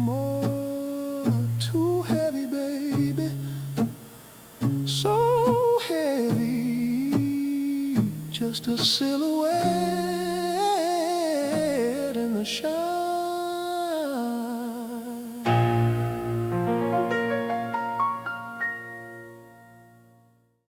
more. Too heavy, baby, so heavy, just a silhouette.